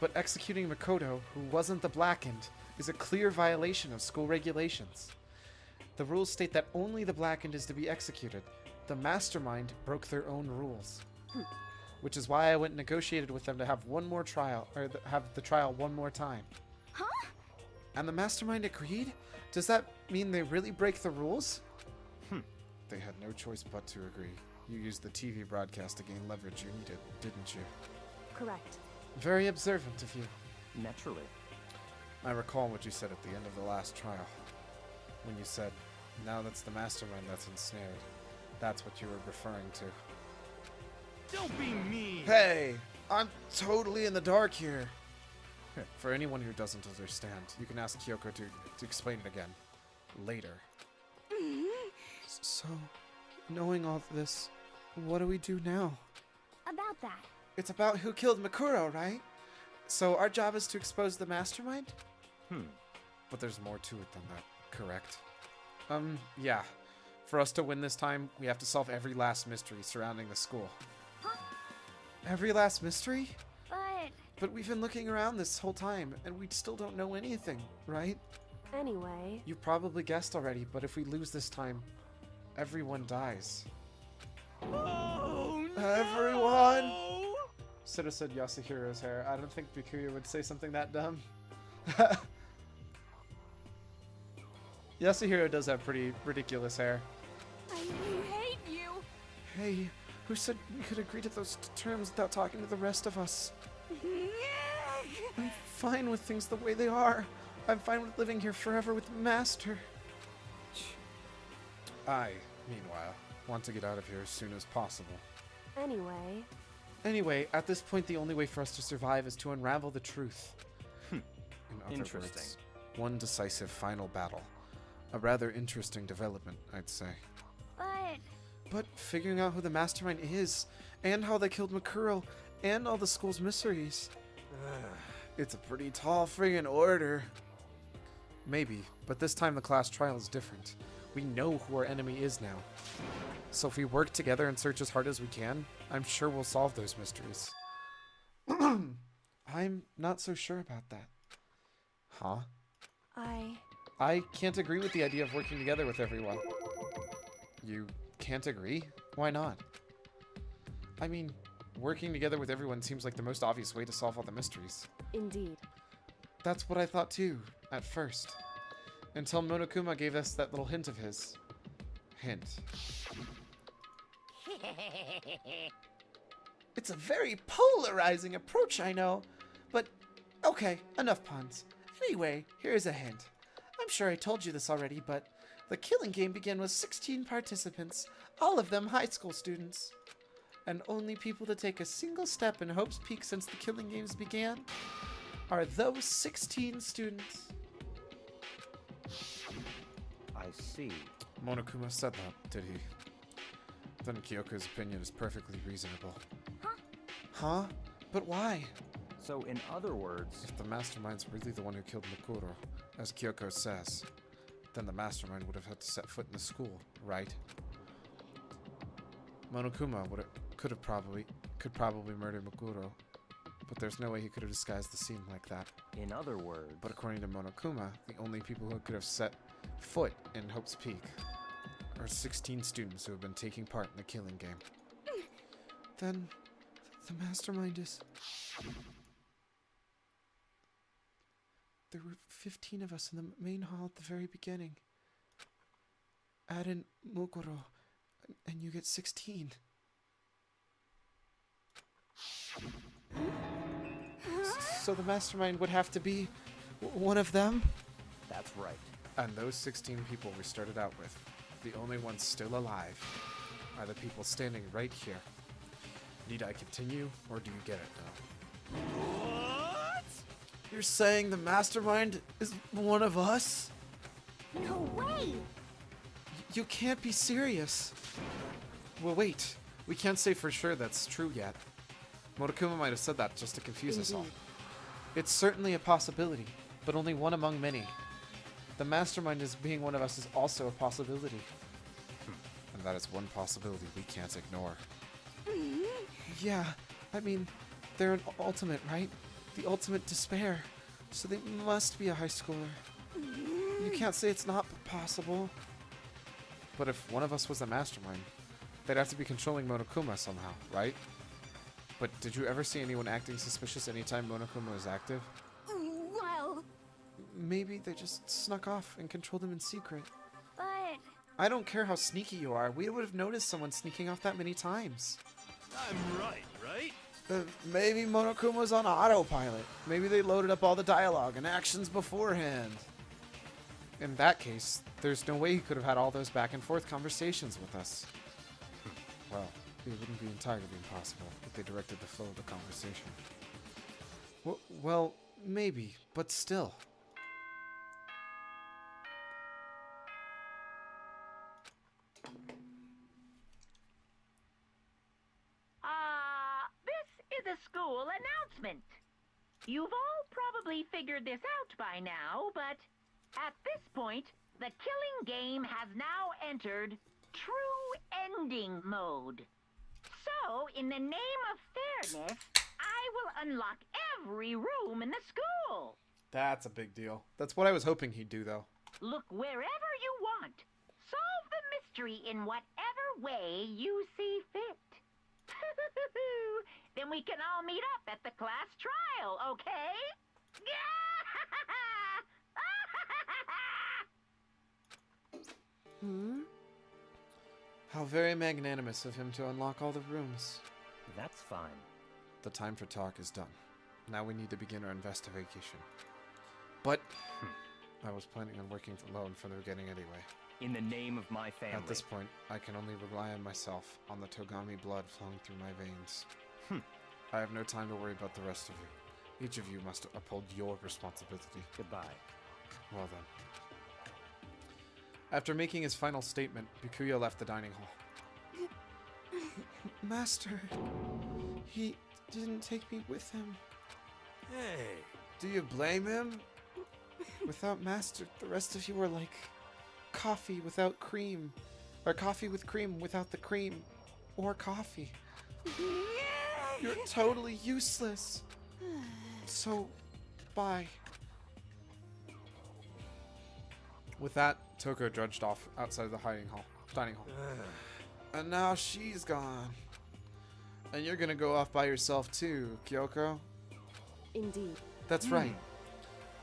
Speaker 1: But executing Makoto, who wasn't the Blackened, is a clear violation of school regulations. The rules state that only the Blackened is to be executed. The mastermind broke their own rules. Which is why I went and negotiated with them to have one more trial, or have the trial one more time.
Speaker 4: Huh?
Speaker 1: And the mastermind agreed? Does that mean they really break the rules? They had no choice but to agree. You used the TV broadcast to gain leverage you needed, didn't you?
Speaker 2: correct.
Speaker 1: Very observant of you.
Speaker 6: Naturally.
Speaker 1: I recall what you said at the end of the last trial. When you said, now that's the mastermind that's ensnared. That's what you were referring to.
Speaker 7: Don't be mean.
Speaker 1: Hey! I'm totally in the dark here. For anyone who doesn't understand, you can ask Kyoko to explain it again. Later. So, knowing all this, what do we do now?
Speaker 4: About that.
Speaker 1: It's about who killed Makuro, right? So our job is to expose the mastermind? But there's more to it than that, correct? Yeah. For us to win this time, we have to solve every last mystery surrounding the school.
Speaker 4: Huh?
Speaker 1: Every last mystery?
Speaker 4: But
Speaker 1: But we've been looking around this whole time, and we still don't know anything, right?
Speaker 2: Anyway,
Speaker 1: You've probably guessed already, but if we lose this time, everyone dies.
Speaker 7: Oh, no!
Speaker 1: Everyone! Should have said Yasuhiro's hair. I don't think Byakuya would say something that dumb. Yasuhiro does have pretty ridiculous hair.
Speaker 4: I hate you.
Speaker 1: Hey, who said we could agree to those terms without talking to the rest of us? I'm fine with things the way they are. I'm fine with living here forever with the Master. I, meanwhile, want to get out of here as soon as possible.
Speaker 2: anyway,
Speaker 1: At this point, the only way for us to survive is to unravel the truth. In other
Speaker 6: Interesting.
Speaker 1: words, one decisive final battle. A rather interesting development, I'd say. But figuring out who the mastermind is, and how they killed Makuro, and all the school's mysteries. It's a pretty tall friggin' order. Maybe, but this time the class trial is different. We know who our enemy is now. So if we work together and search as hard as we can, I'm sure we'll solve those mysteries. I'm not so sure about that. Huh? I can't agree with the idea of working together with everyone. You can't agree? Why not? I mean, working together with everyone seems like the most obvious way to solve all the mysteries.
Speaker 2: Indeed.
Speaker 1: That's what I thought too, at first. Until Monokuma gave us that little hint of his. Hint. It's a very polarizing approach, I know. But, okay, enough puns. Anyway, here's a hint. I'm sure I told you this already, but the killing game began with 16 participants, all of them high school students. And only people to take a single step in Hope's Peak since the killing games began are those 16 students.
Speaker 6: I see.
Speaker 1: Monokuma said that, did he? Then Kyoko's opinion is perfectly reasonable. Huh? But why?
Speaker 6: So, in other words,
Speaker 1: If the mastermind's really the one who killed Mukuro, as Kyoko says, then the mastermind would have had to set foot in the school, right? Monokuma could probably murder Mukuro, but there's no way he could have disguised the scene like that.
Speaker 6: in other words,
Speaker 1: But according to Monokuma, the only people who could have set foot in Hope's Peak are 16 students who have been taking part in the killing game. Then the mastermind is... There were 15 of us in the main hall at the very beginning. Add in Mukuro, and you get 16. So the mastermind would have to be one of them?
Speaker 6: that's right.
Speaker 1: And those 16 people we started out with, the only ones still alive, are the people standing right here. Need I continue, or do you get it now?
Speaker 7: What?
Speaker 1: You're saying the mastermind is one of us?
Speaker 4: No way!
Speaker 1: You can't be serious. Well, wait. We can't say for sure that's true yet. Monokuma might have said that just to confuse us all.
Speaker 2: Indeed.
Speaker 1: It's certainly a possibility, but only one among many. The mastermind as being one of us is also a possibility. And that is one possibility we can't ignore. Yeah, I mean, they're an ultimate, right? The ultimate despair. So they must be a high schooler. You can't say it's not possible. But if one of us was the mastermind, they'd have to be controlling Monokuma somehow, right? But did you ever see anyone acting suspicious anytime Monokuma was active?
Speaker 4: Well,
Speaker 1: Maybe they just snuck off and controlled him in secret.
Speaker 4: but
Speaker 1: I don't care how sneaky you are, we would have noticed someone sneaking off that many times.
Speaker 7: I'm right, right?
Speaker 1: Maybe Monokuma was on autopilot. Maybe they loaded up all the dialogue and actions beforehand. In that case, there's no way he could have had all those back and forth conversations with us. Well, it wouldn't be entirely impossible if they directed the flow of the conversation. Well, maybe, but still.
Speaker 3: This is a school announcement. You've all probably figured this out by now, but at this point, the killing game has now entered true ending mode. So, in the name of fairness, I will unlock every room in the school.
Speaker 1: That's a big deal. That's what I was hoping he'd do, though.
Speaker 3: Look wherever you want. Solve the mystery in whatever way you see fit. Then we can all meet up at the class trial, okay?
Speaker 1: How very magnanimous of him to unlock all the rooms.
Speaker 6: That's fine.
Speaker 1: The time for talk is done. Now we need to begin our investigation. But I was planning on working alone from the beginning anyway.
Speaker 6: In the name of my family.
Speaker 1: At this point, I can only rely on myself, on the Togami blood flowing through my veins. I have no time to worry about the rest of you. Each of you must uphold your responsibility.
Speaker 6: Goodbye.
Speaker 1: Well then. After making his final statement, Bikuya left the dining hall. Master, he didn't take me with him.
Speaker 7: Hey,
Speaker 1: Do you blame him? Without Master, the rest of you are like coffee without cream. Or coffee with cream without the cream. Or coffee. You're totally useless. So, bye. With that, Toko drudged off outside the hiding hall. dining hall. And now she's gone. And you're gonna go off by yourself too, Kyoko.
Speaker 2: Indeed.
Speaker 1: That's right.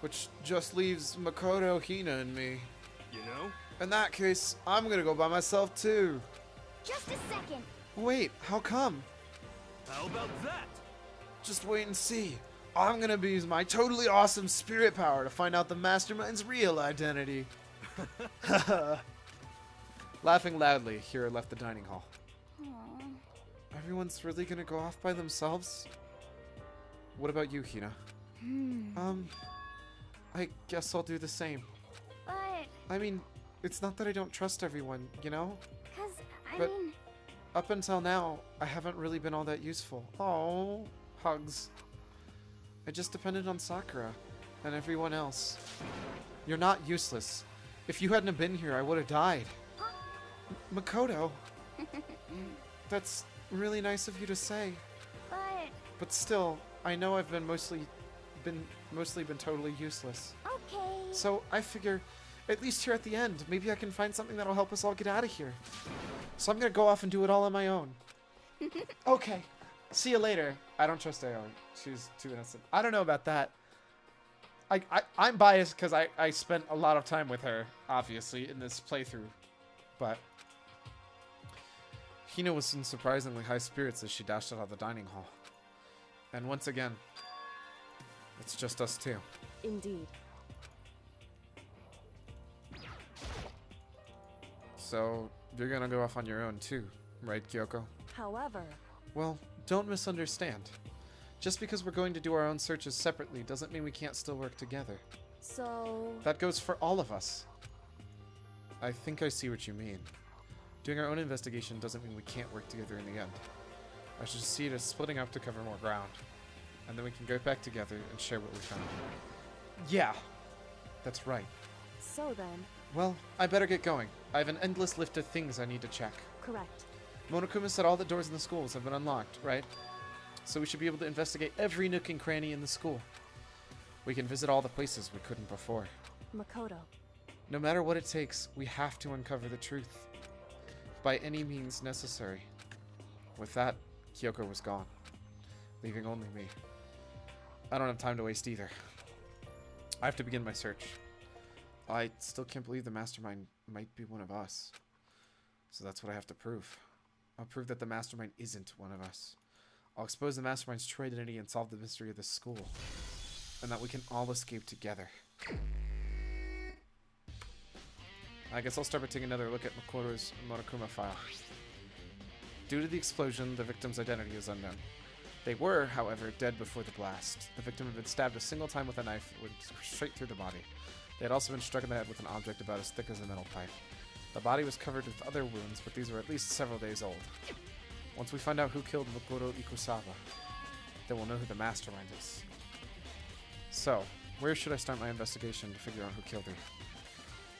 Speaker 1: Which just leaves Makoto, Hina, and me.
Speaker 7: You know?
Speaker 1: In that case, I'm gonna go by myself too.
Speaker 4: Just a second.
Speaker 1: Wait, how come?
Speaker 7: How about that?
Speaker 1: Just wait and see. I'm gonna use my totally awesome spirit power to find out the mastermind's real identity. Laughing loudly, Hira left the dining hall.
Speaker 4: Aw.
Speaker 1: Everyone's really gonna go off by themselves? What about you, Hina? I guess I'll do the same.
Speaker 4: But,
Speaker 1: I mean, it's not that I don't trust everyone, you know?
Speaker 4: cause, I
Speaker 1: But-
Speaker 4: mean,
Speaker 1: Up until now, I haven't really been all that useful. Oh, hugs. I just depended on Sakura and everyone else. You're not useless. If you hadn't have been here, I would have died. Makoto. That's really nice of you to say. But still, I know I've been mostly been totally useless.
Speaker 4: okay.
Speaker 1: So I figure, at least here at the end, maybe I can find something that'll help us all get out of here. So I'm gonna go off and do it all on my own. Okay. See you later. I don't trust Aoi. She's too innocent. I don't know about that. I'm biased because I spent a lot of time with her, obviously, in this playthrough. But Hina was in surprisingly high spirits as she dashed out of the dining hall. And once again, it's just us two.
Speaker 2: Indeed.
Speaker 1: So, you're gonna go off on your own too, right, Kyoko?
Speaker 2: However,
Speaker 1: Well, don't misunderstand. Just because we're going to do our own searches separately doesn't mean we can't still work together.
Speaker 2: so...
Speaker 1: That goes for all of us. I think I see what you mean. Doing our own investigation doesn't mean we can't work together in the end. I should see it as splitting up to cover more ground. And then we can go back together and share what we found. Yeah, that's right.
Speaker 2: So then,
Speaker 1: Well, I better get going. I have an endless list of things I need to check.
Speaker 2: correct.
Speaker 1: Monokuma said all the doors in the schools have been unlocked, right? So we should be able to investigate every nook and cranny in the school. We can visit all the places we couldn't before.
Speaker 2: Makoto.
Speaker 1: No matter what it takes, we have to uncover the truth. By any means necessary. With that, Kyoko was gone, leaving only me. I don't have time to waste either. I have to begin my search. I still can't believe the mastermind might be one of us. So that's what I have to prove. I'll prove that the mastermind isn't one of us. I'll expose the mastermind's true identity and solve the mystery of this school. And that we can all escape together. I guess I'll start by taking another look at Makoto's Monokuma file. Due to the explosion, the victim's identity is unknown. They were, however, dead before the blast. The victim had been stabbed a single time with a knife that went straight through the body. They had also been struck in the head with an object about as thick as a metal pipe. The body was covered with other wounds, but these were at least several days old. Once we find out who killed Makoto Ikusawa, then we'll know who the mastermind is. So, where should I start my investigation to figure out who killed her?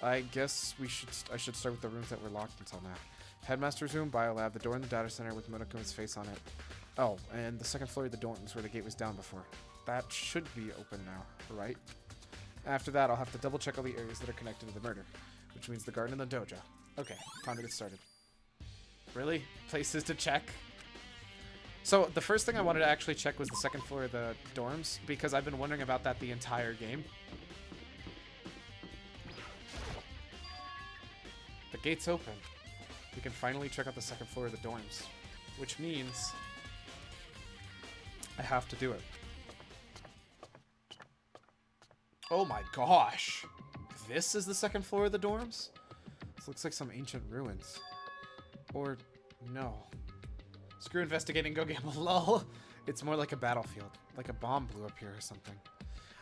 Speaker 1: I guess I should start with the rooms that were locked until now. Headmaster's room, biolab, the door in the data center with Monokuma's face on it. Oh, and the second floor of the dorms where the gate was down before. That should be open now, right? After that, I'll have to double check all the areas that are connected to the murder, which means the garden and the dojo. Okay, time to get started. Really? Places to check? So, the first thing I wanted to actually check was the second floor of the dorms, because I've been wondering about that the entire game. The gate's open. We can finally check out the second floor of the dorms, which means I have to do it. Oh my gosh! This is the second floor of the dorms? This looks like some ancient ruins. Or, no. Screw investigating, go gamble, lol. It's more like a battlefield. Like a bomb blew up here or something.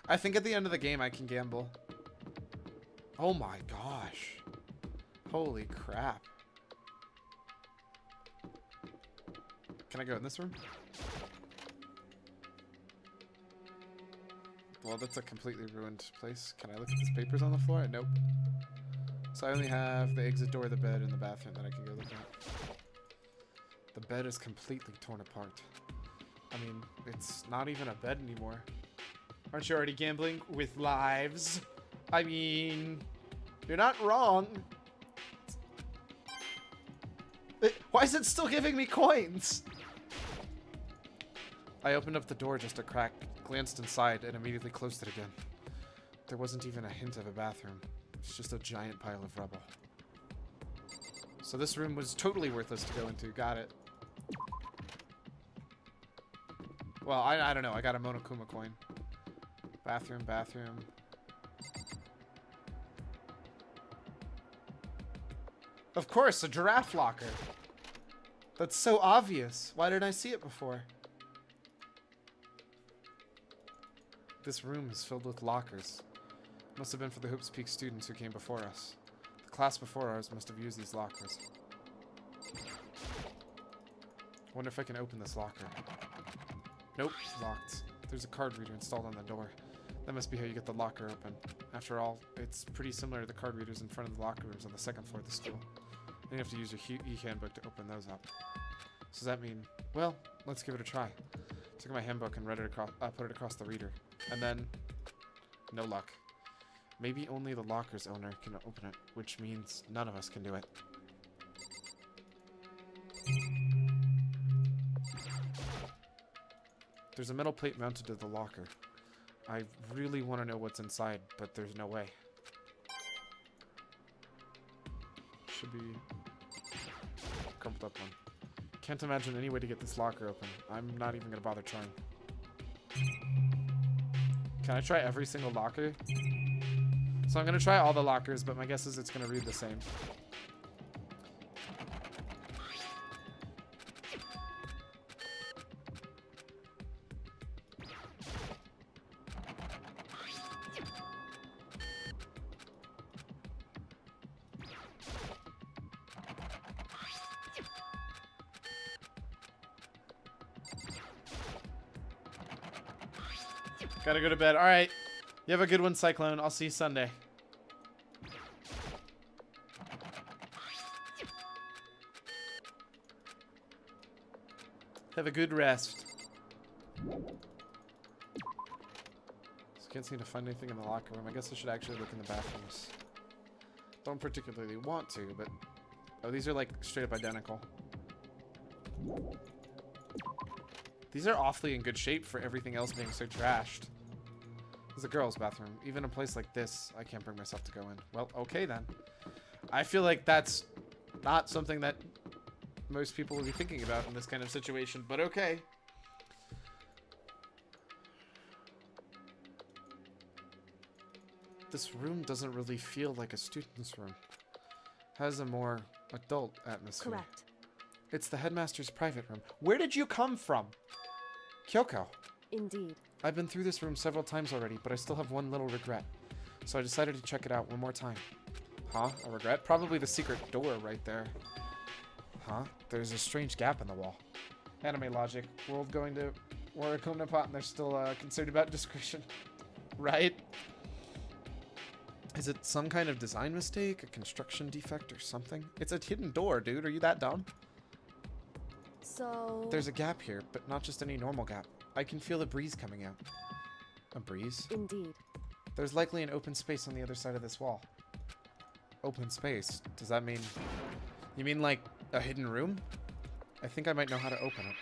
Speaker 1: I think at the end of the game I can gamble. Oh my gosh. Holy crap. Can I go in this room? Well, that's a completely ruined place. Can I look at these papers on the floor? Nope. So I only have the exit door, the bed, and the bathroom that I can go look at. The bed is completely torn apart. I mean, it's not even a bed anymore. Aren't you already gambling with lives? I mean, you're not wrong. Why is it still giving me coins? I opened up the door just a crack, glanced inside, and immediately closed it again. There wasn't even a hint of a bathroom. It's just a giant pile of rubble. So this room was totally worthless to go into. Got it. Well, I don't know. I got a Monokuma coin. Bathroom, bathroom. Of course, a giraffe locker. That's so obvious. Why didn't I see it before? This room is filled with lockers. Must have been for the Hoops Peak students who came before us. The class before ours must have used these lockers. Wonder if I can open this locker. Nope, locked. There's a card reader installed on the door. That must be how you get the locker open. After all, it's pretty similar to the card readers in front of the locker rooms on the second floor of the school. And you have to use your e-handbook to open those up. So does that mean, well, let's give it a try. Took my handbook and read it across, put it across the reader. And then, no luck. Maybe only the locker's owner can open it, which means none of us can do it. There's a metal plate mounted to the locker. I really want to know what's inside, but there's no way. Should be crumpled up one. Can't imagine any way to get this locker open. I'm not even gonna bother trying. Can I try every single locker? So I'm gonna try all the lockers, but my guess is it's gonna read the same. Gotta go to bed. All right. You have a good one, Cyclone. I'll see you Sunday. Have a good rest. So can't seem to find anything in the locker room. I guess I should actually look in the bathrooms. Don't particularly want to, but... Oh, these are like straight up identical. These are awfully in good shape for everything else being so trashed. This is a girl's bathroom. Even a place like this, I can't bring myself to go in. Well, okay then. I feel like that's not something that most people would be thinking about in this kind of situation, but okay. This room doesn't really feel like a student's room. It has a more adult atmosphere.
Speaker 2: Correct.
Speaker 1: It's the headmaster's private room. Where did you come from? Kyoko.
Speaker 2: Indeed.
Speaker 1: I've been through this room several times already, but I still have one little regret. So I decided to check it out one more time. Huh? A regret? Probably the secret door right there. Huh? There's a strange gap in the wall. Anime logic. World going to Warikona and they're still concerned about discretion. Right? Is it some kind of design mistake? A construction defect or something? It's a hidden door, dude. Are you that dumb?
Speaker 2: So...
Speaker 1: There's a gap here, but not just any normal gap. I can feel the breeze coming out. A breeze?
Speaker 2: Indeed.
Speaker 1: There's likely an open space on the other side of this wall. Open space? Does that mean... You mean like a hidden room? I think I might know how to open it.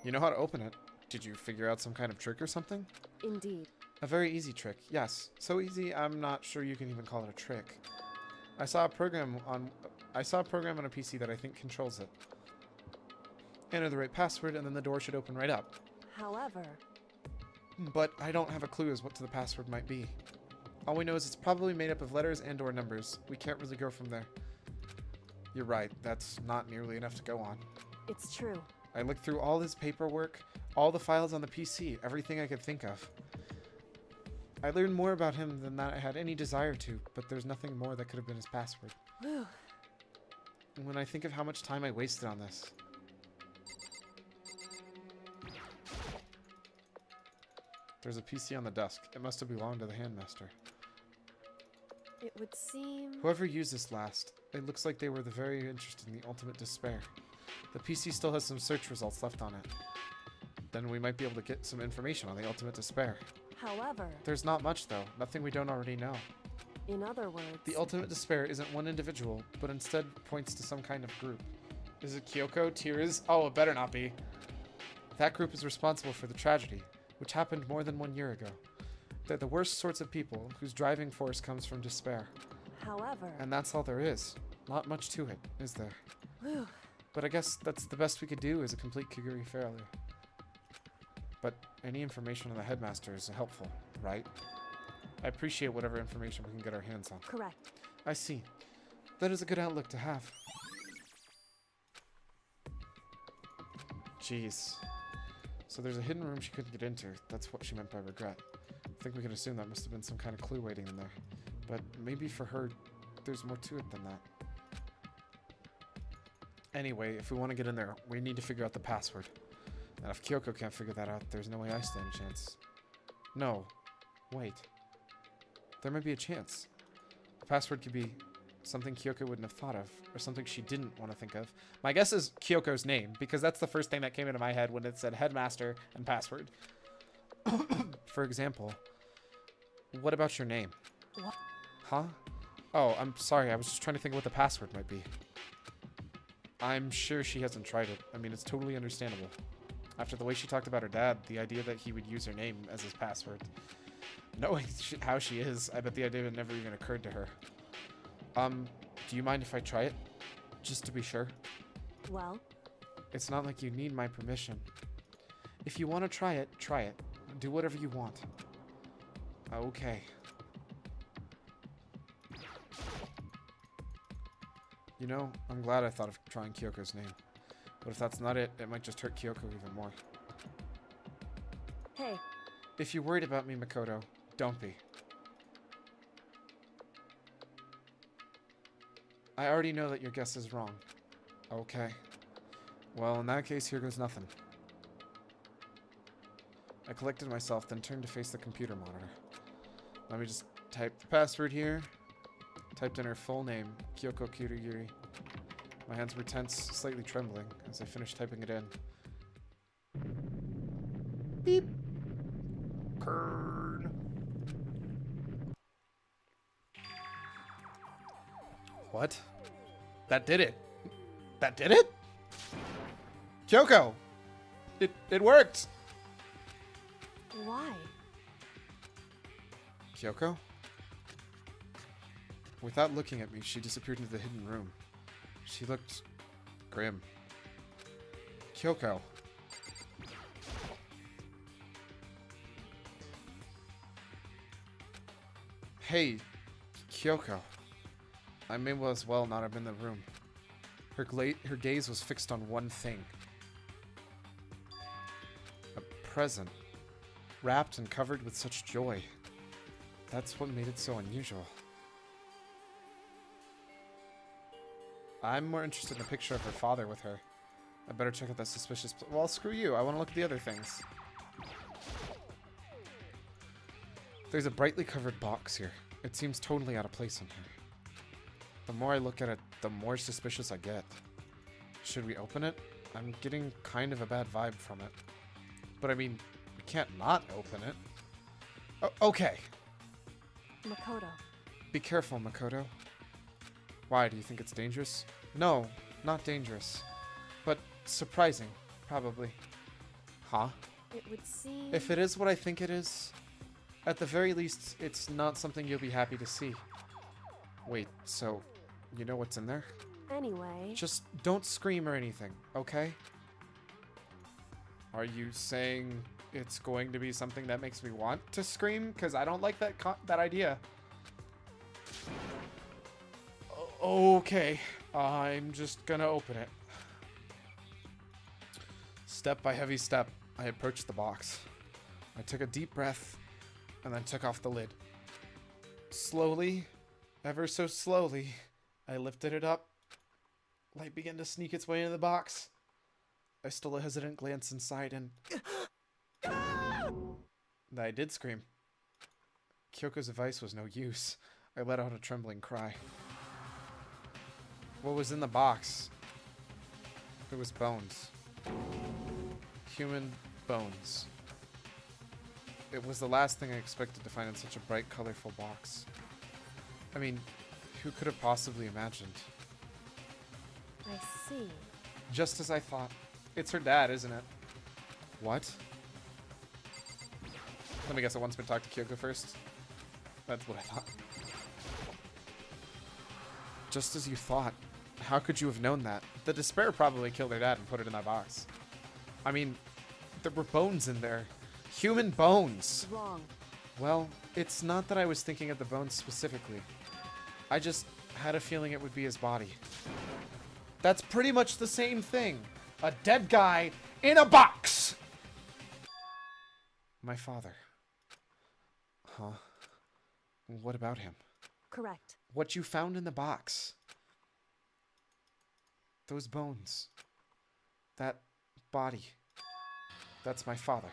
Speaker 1: You know how to open it? Did you figure out some kind of trick or something?
Speaker 2: Indeed.
Speaker 1: A very easy trick, yes. So easy, I'm not sure you can even call it a trick. I saw a program on a PC that I think controls it. Enter the right password, and then the door should open right up.
Speaker 2: However...
Speaker 1: But I don't have a clue as what the password might be. All we know is it's probably made up of letters and or numbers. We can't really go from there. You're right, that's not nearly enough to go on.
Speaker 2: It's true.
Speaker 1: I looked through all his paperwork, all the files on the PC, everything I could think of. I learned more about him than that I had any desire to, but there's nothing more that could have been his password.
Speaker 2: Whew.
Speaker 1: And when I think of how much time I wasted on this... There's a PC on the desk. It must have belonged to the handmaster.
Speaker 2: It would seem...
Speaker 1: Whoever used this last, it looks like they were very interested in the ultimate despair. The PC still has some search results left on it. Then we might be able to get some information on the ultimate despair.
Speaker 2: However...
Speaker 1: There's not much though. Nothing we don't already know.
Speaker 2: In other words...
Speaker 1: The ultimate despair isn't one individual, but instead points to some kind of group. Is it Kyoko? Tears? Oh, it better not be. That group is responsible for the tragedy, which happened more than 1 year ago. They're the worst sorts of people, whose driving force comes from despair.
Speaker 2: However...
Speaker 1: And that's all there is. Not much to it, is there?
Speaker 2: Whew.
Speaker 1: But I guess that's the best we could do as a complete Kiguri failure. But any information on the headmaster is helpful, right? I appreciate whatever information we can get our hands on.
Speaker 2: Correct.
Speaker 1: I see. That is a good outlook to have. Jeez. So there's a hidden room she couldn't get into. That's what she meant by regret. I think we can assume that must have been some kind of clue waiting in there. But maybe for her, there's more to it than that. Anyway, if we want to get in there, we need to figure out the password. And if Kyoko can't figure that out, there's no way I stand a chance. No. Wait. There might be a chance. The password could be something Kyoko wouldn't have thought of, or something she didn't want to think of. My guess is Kyoko's name, because that's the first thing that came into my head when it said headmaster and password. For example, what about your name?
Speaker 2: What?
Speaker 1: Huh? Oh, I'm sorry, I was just trying to think of what the password might be. I'm sure she hasn't tried it. I mean, it's totally understandable. After the way she talked about her dad, the idea that he would use her name as his password. Knowing how she is, I bet the idea never even occurred to her. Do you mind if I try it? Just to be sure.
Speaker 2: Well?
Speaker 1: It's not like you need my permission. If you want to try it, try it. Do whatever you want. Okay. You know, I'm glad I thought of trying Kyoko's name. But if that's not it, it might just hurt Kyoko even more.
Speaker 2: Hey.
Speaker 1: If you're worried about me, Makoto, don't be. I already know that your guess is wrong. Okay. Well, in that case, here goes nothing. I collected myself, then turned to face the computer monitor. Let me just type the password here. Typed in her full name, Kyoko Kiruyuri. My hands were tense, slightly trembling, as I finished typing it in. Beep. Kern. What? That did it. That did it? Kyoko! It worked!
Speaker 2: Why?
Speaker 1: Kyoko? Without looking at me, she disappeared into the hidden room. She looked grim. Kyoko. Hey, Kyoko. I may as well not have been in the room. Her gaze was fixed on one thing. A present. Wrapped and covered with such joy. That's what made it so unusual. I'm more interested in a picture of her father with her. I better check out that suspicious well, screw you. I want to look at the other things. There's a brightly covered box here. It seems totally out of place in here. The more I look at it, the more suspicious I get. Should we open it? I'm getting kind of a bad vibe from it. But I mean, we can't not open it. Okay.
Speaker 2: Makoto.
Speaker 1: Be careful, Makoto. Why, do you think it's dangerous? No, not dangerous. But surprising, probably. Huh?
Speaker 2: It would seem...
Speaker 1: If it is what I think it is, at the very least, it's not something you'll be happy to see. Wait, so, you know what's in there?
Speaker 2: Anyway...
Speaker 1: Just don't scream or anything, okay? Are you saying it's going to be something that makes me want to scream? Because I don't like that idea. Okay, I'm just gonna open it. Step by heavy step, I approached the box. I took a deep breath and then took off the lid. Slowly, ever so slowly, I lifted it up. Light began to sneak its way into the box. I stole a hesitant glance inside and... I did scream. Kyoko's advice was no use. I let out a trembling cry. What was in the box? It was bones. Human bones. It was the last thing I expected to find in such a bright, colorful box. I mean, who could have possibly imagined?
Speaker 2: I see.
Speaker 1: Just as I thought. It's her dad, isn't it? What? Let me guess, I want to talk to Kyoko first. That's what I thought. Just as you thought. How could you have known that? The despair probably killed her dad and put it in that box. I mean, there were bones in there. Human bones!
Speaker 2: Wrong.
Speaker 1: Well, it's not that I was thinking of the bones specifically. I just had a feeling it would be his body. That's pretty much the same thing. A dead guy in a box! My father. Huh? What about him?
Speaker 2: Correct.
Speaker 1: What you found in the box. Those bones. That body. That's my father.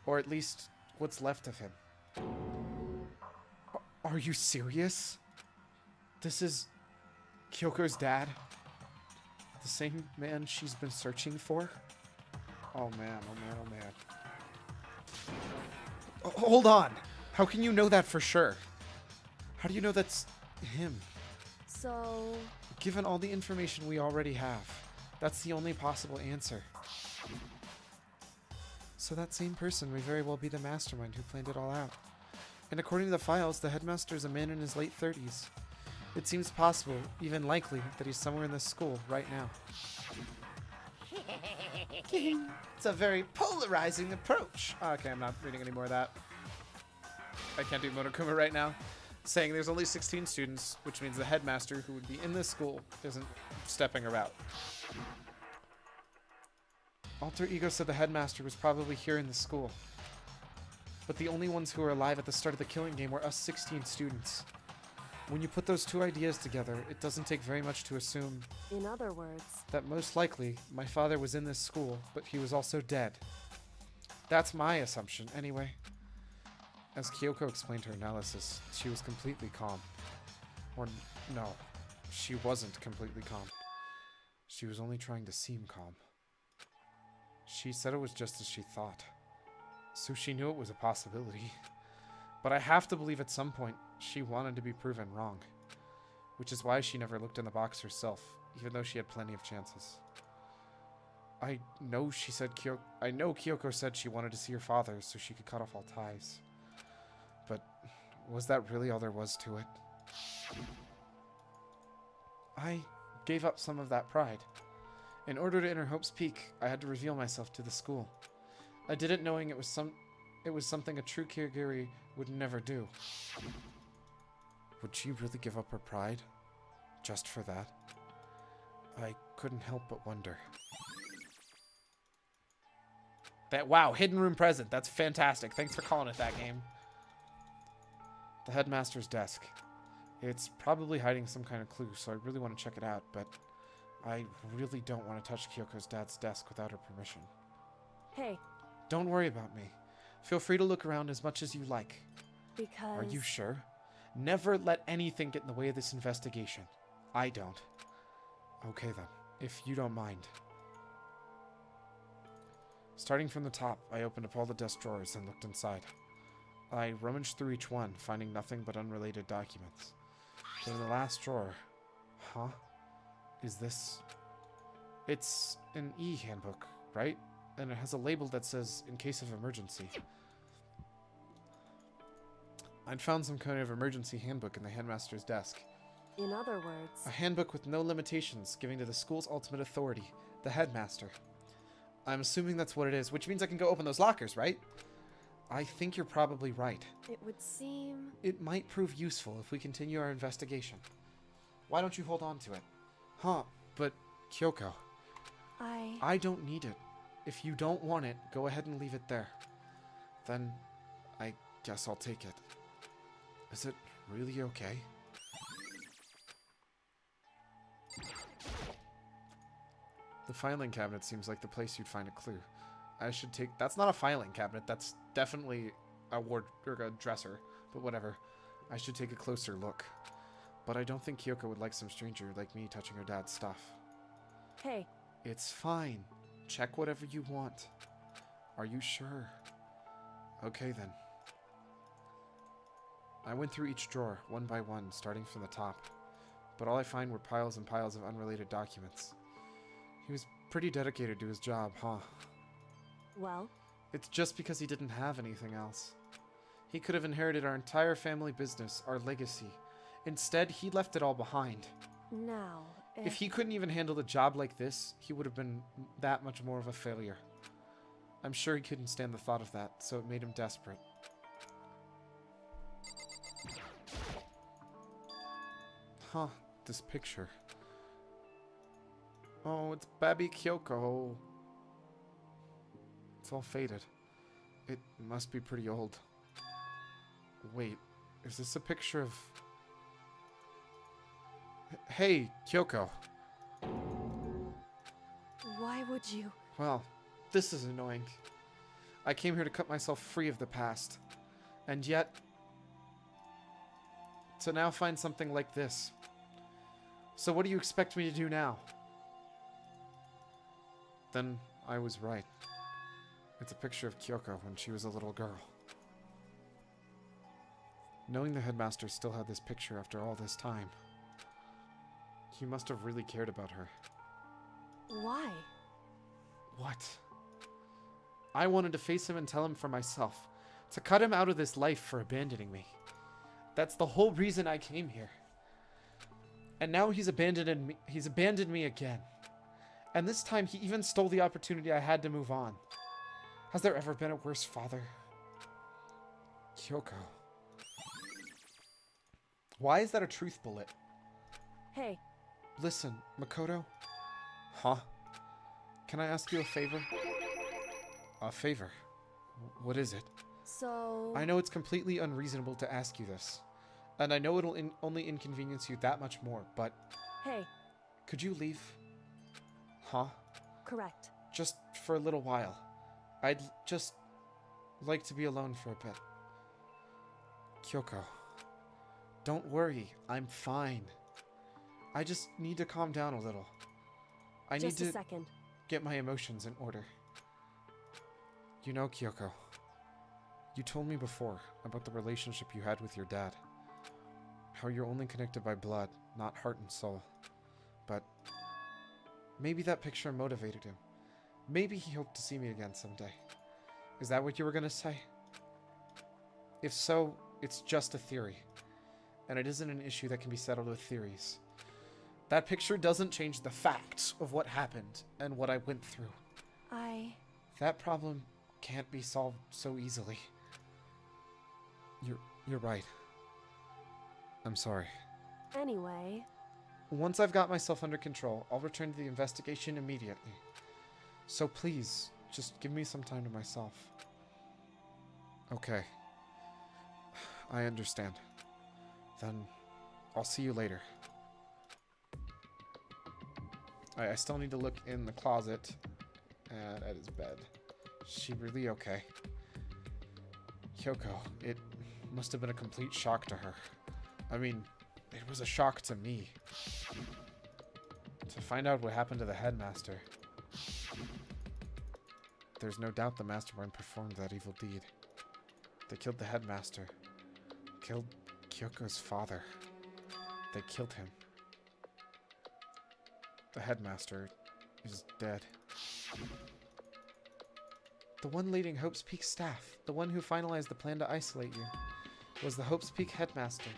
Speaker 1: Or at least, what's left of him. Are you serious? This is Kyoko's dad? The same man she's been searching for? Oh man, oh man, oh man. Hold on! How can you know that for sure? How do you know that's him?
Speaker 2: So...
Speaker 1: Given all the information we already have, that's the only possible answer. So that same person may very well be the mastermind who planned it all out. And according to the files, the headmaster is a man in his late 30s. It seems possible, even likely, that he's somewhere in this school right now. It's a very polarizing approach. Okay, I'm not reading any more of that. I can't do Monokuma right now. Saying there's only 16 students, which means the headmaster who would be in this school isn't stepping her out. Alter Ego said the headmaster was probably here in the school. But the only ones who were alive at the start of the killing game were us 16 students. When you put those two ideas together, it doesn't take very much to assume
Speaker 2: In other words...
Speaker 1: that most likely my father was in this school, but he was also dead. That's my assumption, anyway. As Kyoko explained her analysis, she was completely calm. Or no, she wasn't completely calm. She was only trying to seem calm. She said it was just as she thought. So she knew it was a possibility. But I have to believe at some point she wanted to be proven wrong. Which is why she never looked in the box herself, even though she had plenty of chances. I know Kyoko said she wanted to see her father so she could cut off all ties. But was that really all there was to it? I gave up some of that pride. In order to enter Hope's Peak, I had to reveal myself to the school. I did it knowing it was something a true Kirigiri would never do. Would she really give up her pride? Just for that? I couldn't help but wonder. Wow, hidden room present. That's fantastic. Thanks for calling it that, game. The headmaster's desk. It's probably hiding some kind of clue, so I really want to check it out, but I really don't want to touch Kyoko's dad's desk without her permission.
Speaker 2: Hey,
Speaker 1: Don't worry about me. Feel free to look around as much as you like.
Speaker 2: because...
Speaker 1: Are you sure? Never let anything get in the way of this investigation. I don't. Okay then, if you don't mind. Starting from the top, I opened up all the desk drawers and looked inside. I rummaged through each one, finding nothing but unrelated documents. But in the last drawer... Huh? Is this... It's an e-handbook, right? And it has a label that says, in case of emergency. I'd found some kind of emergency handbook in the headmaster's desk.
Speaker 2: In other words...
Speaker 1: A handbook with no limitations, giving to the school's ultimate authority, the headmaster. I'm assuming that's what it is, which means I can go open those lockers, right? I think you're probably right.
Speaker 2: It would seem...
Speaker 1: It might prove useful if we continue our investigation. Why don't you hold on to it? Huh, but Kyoko, I don't need it. If you don't want it, go ahead and leave it there. Then, I guess I'll take it. Is it really okay? The filing cabinet seems like the place you'd find a clue. I should take... That's not a filing cabinet. That's definitely a ward or a dresser. But whatever. I should take a closer look. But I don't think Kyoko would like some stranger like me touching her dad's stuff.
Speaker 2: Hey,
Speaker 1: It's fine. Check whatever you want. Are you sure? Okay then. I went through each drawer, one by one, starting from the top. But all I find were piles and piles of unrelated documents. He was pretty dedicated to his job, huh?
Speaker 2: Well,
Speaker 1: It's just because he didn't have anything else. He could have inherited our entire family business, our legacy. Instead, he left it all behind.
Speaker 2: now,
Speaker 1: If he couldn't even handle a job like this, he would have been that much more of a failure. I'm sure he couldn't stand the thought of that, so it made him desperate. Huh, this picture. Oh, it's Baby Kyoko. It's all faded. It must be pretty old. Wait, is this a picture of... Hey, Kyoko.
Speaker 2: why would you?
Speaker 1: Well, this is annoying. I came here to cut myself free of the past. And yet... to now find something like this. So what do you expect me to do now? Then I was right. It's a picture of Kyoko when she was a little girl. Knowing the headmaster still had this picture after all this time, he must have really cared about her.
Speaker 2: Why?
Speaker 1: What? I wanted to face him and tell him for myself. To cut him out of this life for abandoning me. That's the whole reason I came here. And now he's abandoned me again. And this time he even stole the opportunity I had to move on. Has there ever been a worse father? Kyoko. Why is that a truth bullet?
Speaker 2: Hey,
Speaker 1: Listen, Makoto. Huh? Can I ask you a favor? A favor? What is it?
Speaker 2: so...
Speaker 1: I know it's completely unreasonable to ask you this. And I know it'll only inconvenience you that much more, but...
Speaker 2: Hey,
Speaker 1: Could you leave? Huh?
Speaker 2: correct.
Speaker 1: Just for a little while. I'd just like to be alone for a bit. Kyoko. Don't worry, I'm fine. I just need to calm down a little. I
Speaker 2: Just
Speaker 1: need
Speaker 2: a
Speaker 1: to
Speaker 2: second.
Speaker 1: get my emotions in order. You know, Kyoko, you told me before about the relationship you had with your dad. How you're only connected by blood, not heart and soul. But maybe that picture motivated him. Maybe he hoped to see me again someday. Is that what you were going to say? If so, it's just a theory. And it isn't an issue that can be settled with theories. That picture doesn't change the facts of what happened and what I went through. That problem can't be solved so easily. You're right. I'm sorry.
Speaker 2: Anyway,
Speaker 1: Once I've got myself under control, I'll return to the investigation immediately. So please, just give me some time to myself. Okay. I understand. Then, I'll see you later. I still need to look in the closet and at his bed. Is she really okay? Kyoko, it must have been a complete shock to her. I mean, it was a shock to me. To find out what happened to the headmaster. There's no doubt the mastermind performed that evil deed. They killed the headmaster. Killed Kyoko's father. They killed him. The headmaster is dead. The one leading Hope's Peak staff, the one who finalized the plan to isolate you, was the Hope's Peak headmaster.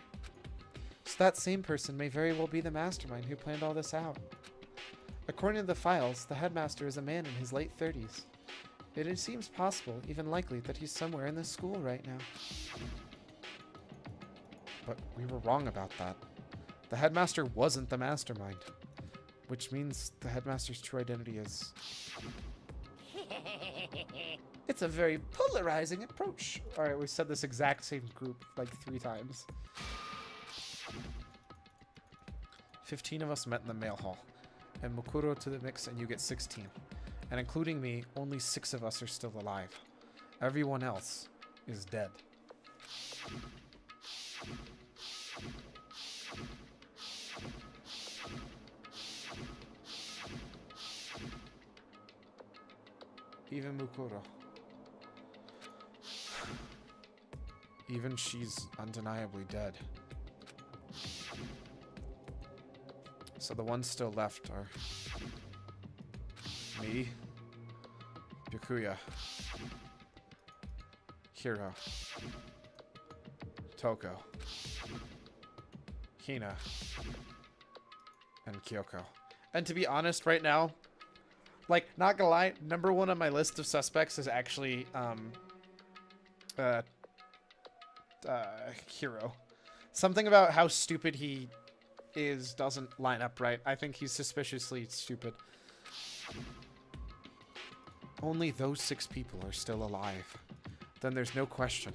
Speaker 1: So that same person may very well be the mastermind who planned all this out. According to the files, the headmaster is a man in his late 30s. It seems possible, even likely, that he's somewhere in this school right now. But we were wrong about that. The headmaster wasn't the mastermind. Which means the headmaster's true identity is... It's a very polarizing approach. Alright, we've said this exact same group like 3 times. 15 of us met in the mail hall. And Mukuro to the mix and you get 16. And including me, only 6 of us are still alive. Everyone else is dead. Even Mukuro. Even she's undeniably dead. So the ones still left are me, Byakuya, Hiro, Toko, Hina, and Kyoko. And to be honest, right now, like, not gonna lie, number one on my list of suspects is actually Hiro. Something about how stupid he is doesn't line up right. I think he's suspiciously stupid. Only those 6 people are still alive. Then there's no question.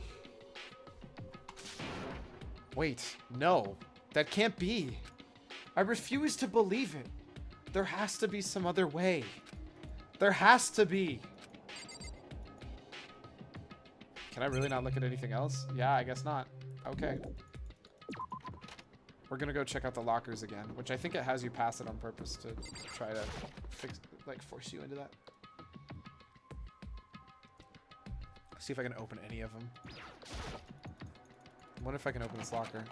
Speaker 1: Wait, no. That can't be. I refuse to believe it. There has to be some other way. There has to be. Can I really not look at anything else? Yeah, I guess not. Okay. We're gonna go check out the lockers again, which I think it has you pass it on purpose to try to fix, like, force you into that. See if I can open any of them. I wonder if I can open this locker.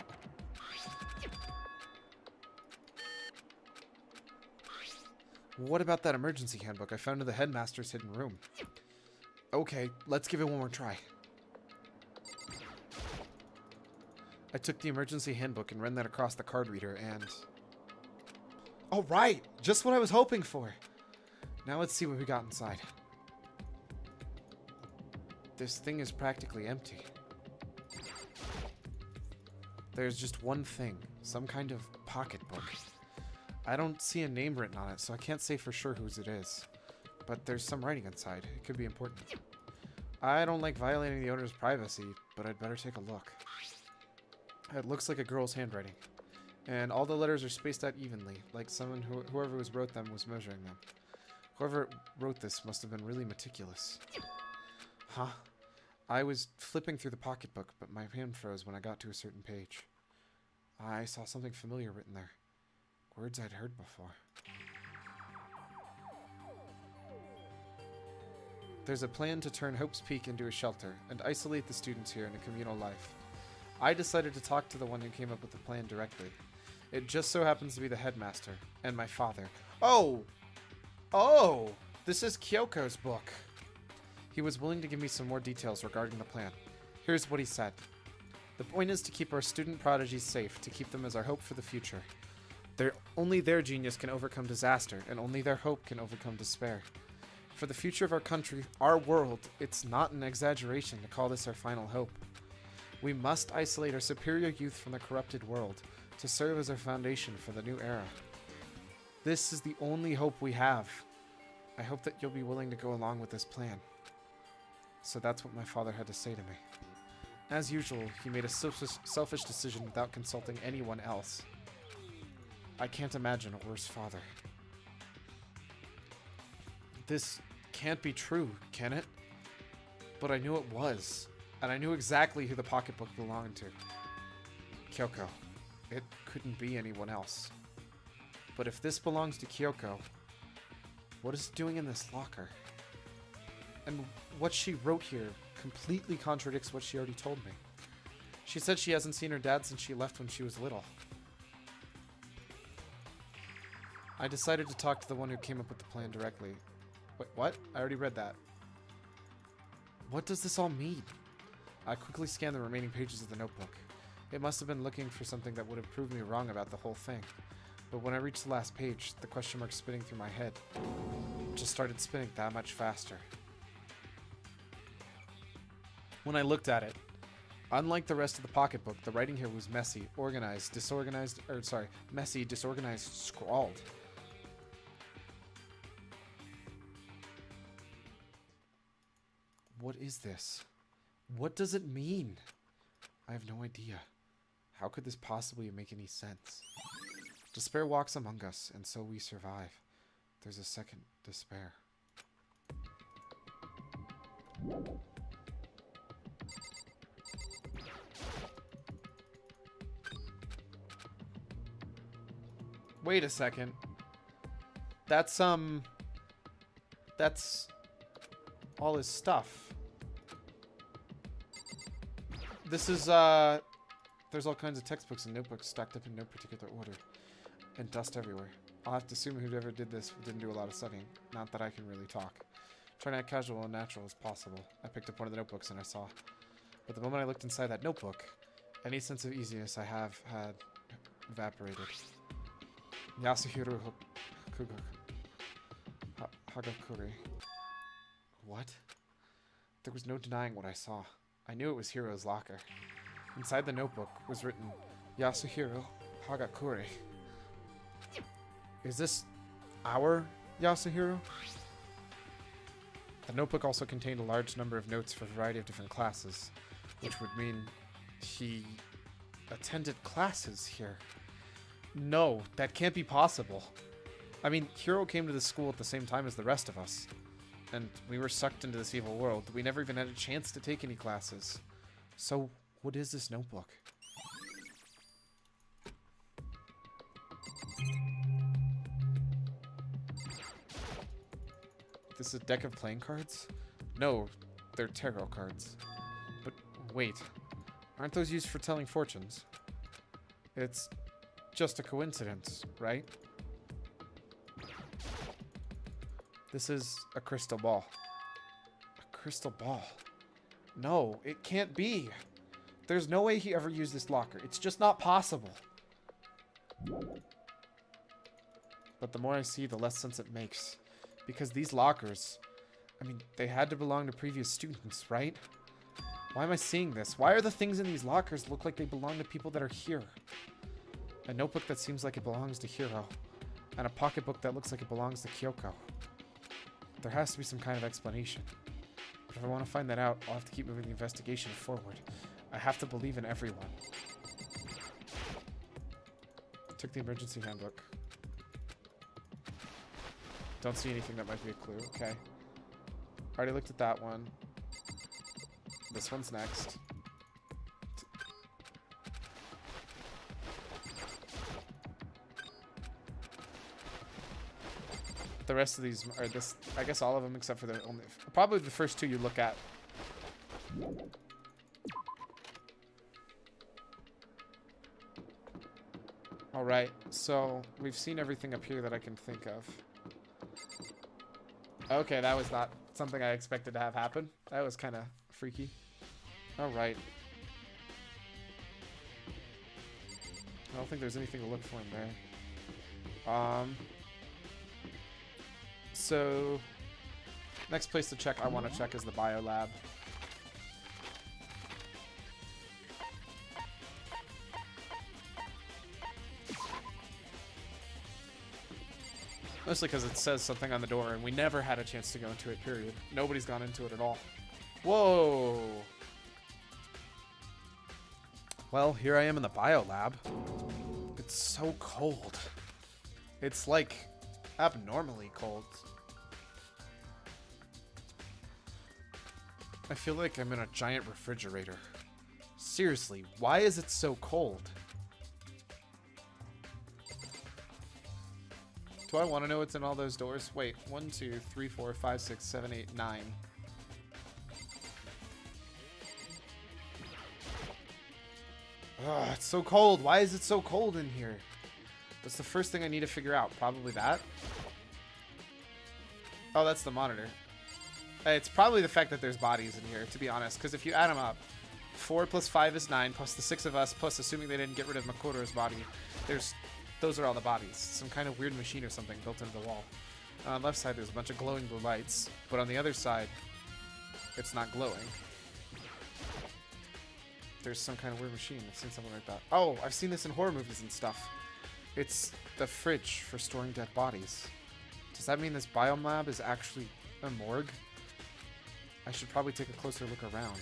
Speaker 1: What about that emergency handbook I found in the headmaster's hidden room? Okay, let's give it one more try. I took the emergency handbook and ran that across the card reader and... Oh, right! Just what I was hoping for! Now let's see what we got inside. This thing is practically empty. There's just one thing. Some kind of pocketbook. I don't see a name written on it, so I can't say for sure whose it is. But there's some writing inside. It could be important. I don't like violating the owner's privacy, but I'd better take a look. It looks like a girl's handwriting. And all the letters are spaced out evenly, like someone whoever wrote them was measuring them. Whoever wrote this must have been really meticulous. Huh? I was flipping through the pocketbook, but my hand froze when I got to a certain page. I saw something familiar written there. Words I'd heard before. There's a plan to turn Hope's Peak into a shelter and isolate the students here in a communal life. I decided to talk to the one who came up with the plan directly. It just so happens to be the headmaster and my father. Oh! Oh! This is Kyoko's book. He was willing to give me some more details regarding the plan. Here's what he said. The point is to keep our student prodigies safe, to keep them as our hope for the future. Only their genius can overcome disaster, and only their hope can overcome despair. For the future of our country, our world, it's not an exaggeration to call this our final hope. We must isolate our superior youth from the corrupted world to serve as our foundation for the new era. This is the only hope we have. I hope that you'll be willing to go along with this plan. So that's what my father had to say to me. As usual, he made a selfish decision without consulting anyone else. I can't imagine a worse father. This can't be true, can it? But I knew it was, and I knew exactly who the pocketbook belonged to. Kyoko. It couldn't be anyone else. But if this belongs to Kyoko, what is it doing in this locker? And what she wrote here completely contradicts what she already told me. She said she hasn't seen her dad since she left when she was little. I decided to talk to the one who came up with the plan directly. Wait, what? I already read that. What does this all mean? I quickly scanned the remaining pages of the notebook. It must have been looking for something that would have proved me wrong about the whole thing. But when I reached the last page, the question mark spinning through my head just started spinning that much faster. When I looked at it, unlike the rest of the pocketbook, the writing here was messy, messy, disorganized, scrawled. What is this? What does it mean? I have no idea. How could this possibly make any sense? Despair walks among us, and so we survive. There's a second despair. Wait a second. That's all his stuff. This is, there's all kinds of textbooks and notebooks stacked up in no particular order. And dust everywhere. I'll have to assume whoever did this didn't do a lot of studying. Not that I can really talk. Trying to act casual and natural as possible. I picked up one of the notebooks and I saw. But the moment I looked inside that notebook, any sense of easiness I have had evaporated. Yasuhiro Hagakure. What? There was no denying what I saw. I knew it was Hiro's locker. Inside the notebook was written, Yasuhiro Hagakure. Is this our Yasuhiro? The notebook also contained a large number of notes for a variety of different classes, which would mean he attended classes here. No, that can't be possible. I mean, Hiro came to the school at the same time as the rest of us, and we were sucked into this evil world. We never even had a chance to take any classes. So, what is this notebook? This is a deck of playing cards? No, they're tarot cards. But wait, aren't those used for telling fortunes? It's just a coincidence, right? This is a crystal ball. A crystal ball? No, it can't be. There's no way he ever used this locker. It's just not possible. But the more I see, the less sense it makes. Because these lockers, I mean, they had to belong to previous students, right? Why am I seeing this? Why are the things in these lockers look like they belong to people that are here? A notebook that seems like it belongs to Hiro, and a pocketbook that looks like it belongs to Kyoko. There has to be some kind of explanation. But if I want to find that out, I'll have to keep moving the investigation forward. I have to believe in everyone. Took the emergency handbook. Don't see anything that might be a clue. Okay. Already looked at that one. This one's next. The rest of these are this. I guess all of them except for the only. Probably the first two you look at. Alright, so we've seen everything up here that I can think of. Okay, that was not something I expected to have happen. That was kind of freaky. Alright. I don't think there's anything to look for in there. So, next place to check I want to check is the bio lab. Mostly because it says something on the door, and we never had a chance to go into it, period. Nobody's gone into it at all. Whoa! Well, here I am in the bio lab. It's so cold. It's like abnormally cold. I feel like I'm in a giant refrigerator. Seriously, why is it so cold? Do I want to know what's in all those doors? Wait, 1, 2, 3, 4, 5, 6, 7, 8, 9. Ugh, it's so cold. Why is it so cold in here? That's the first thing I need to figure out. Probably that. Oh, that's the monitor. It's probably the fact that there's bodies in here, to be honest. Because if you add them up, 4 plus 5 is 9, plus the 6 of us, plus assuming they didn't get rid of Makoto's body, those are all the bodies. Some kind of weird machine or something built into the wall. On the left side, there's a bunch of glowing blue lights. But on the other side, it's not glowing. There's some kind of weird machine. I've seen something like that. Oh, I've seen this in horror movies and stuff. It's the fridge for storing dead bodies. Does that mean this biome lab is actually a morgue? I should probably take a closer look around.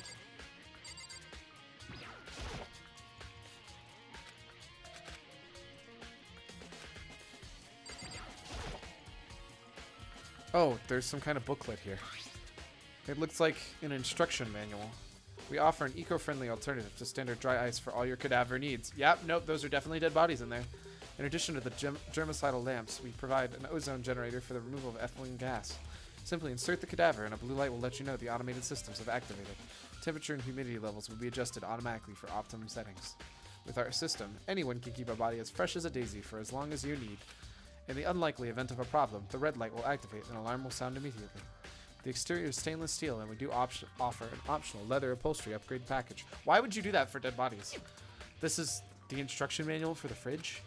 Speaker 1: Oh, there's some kind of booklet here. It looks like an instruction manual. We offer an eco-friendly alternative to standard dry ice for all your cadaver needs. Yep, nope, those are definitely dead bodies in there. In addition to the germicidal lamps, we provide an ozone generator for the removal of ethylene gas. Simply insert the cadaver and a blue light will let you know the automated systems have activated. Temperature and humidity levels will be adjusted automatically for optimum settings. With our system, anyone can keep a body as fresh as a daisy for as long as you need. In the unlikely event of a problem, the red light will activate and an alarm will sound immediately. The exterior is stainless steel, and we do offer an optional leather upholstery upgrade package. Why would you do that for dead bodies? This is the instruction manual for the fridge?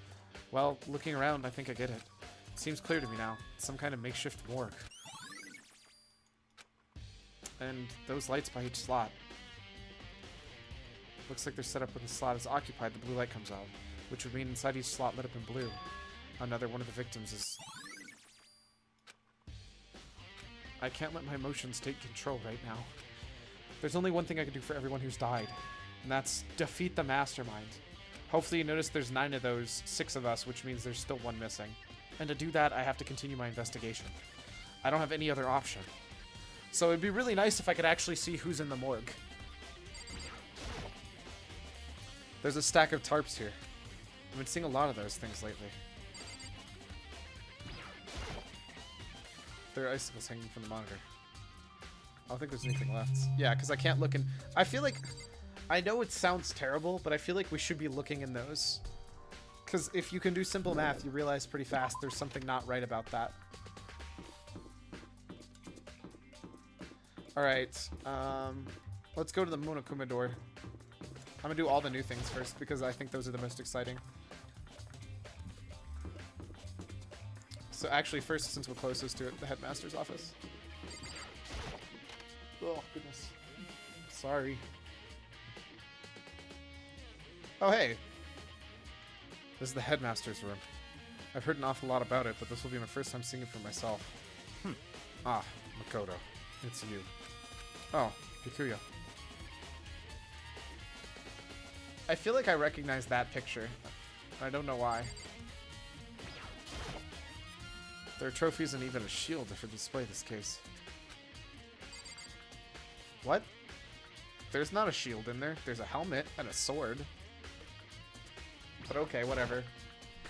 Speaker 1: Well, looking around, I think I get it. It seems clear to me now. It's some kind of makeshift morgue. And those lights by each slot. Looks like they're set up when the slot is occupied, the blue light comes on, which would mean inside each slot lit up in blue. Another one of the victims is... I can't let my emotions take control right now. There's only one thing I can do for everyone who's died, and that's defeat the mastermind. Hopefully you notice there's 9 of those, 6 of us, which means there's still 1 missing. And to do that, I have to continue my investigation. I don't have any other option. So it'd be really nice if I could actually see who's in the morgue. There's a stack of tarps here. I've been seeing a lot of those things lately. There are icicles hanging from the monitor. I don't think there's anything left. Yeah, because I can't look in... I feel like... I know it sounds terrible, but I feel like we should be looking in those. Because if you can do simple math, you realize pretty fast there's something not right about that. Alright, let's go to the Monokuma door. I'm gonna do all the new things first, because I think those are the most exciting. So actually, first, since we're closest to it, the headmaster's office. Oh, goodness. Sorry. Oh, hey. This is the headmaster's room. I've heard an awful lot about it, but this will be my first time seeing it for myself. Ah, Makoto. It's you. Oh, Kikuya. I feel like I recognize that picture. I don't know why. There are trophies and even a shield for display this case. What? There's not a shield in there. There's a helmet and a sword. But okay, whatever.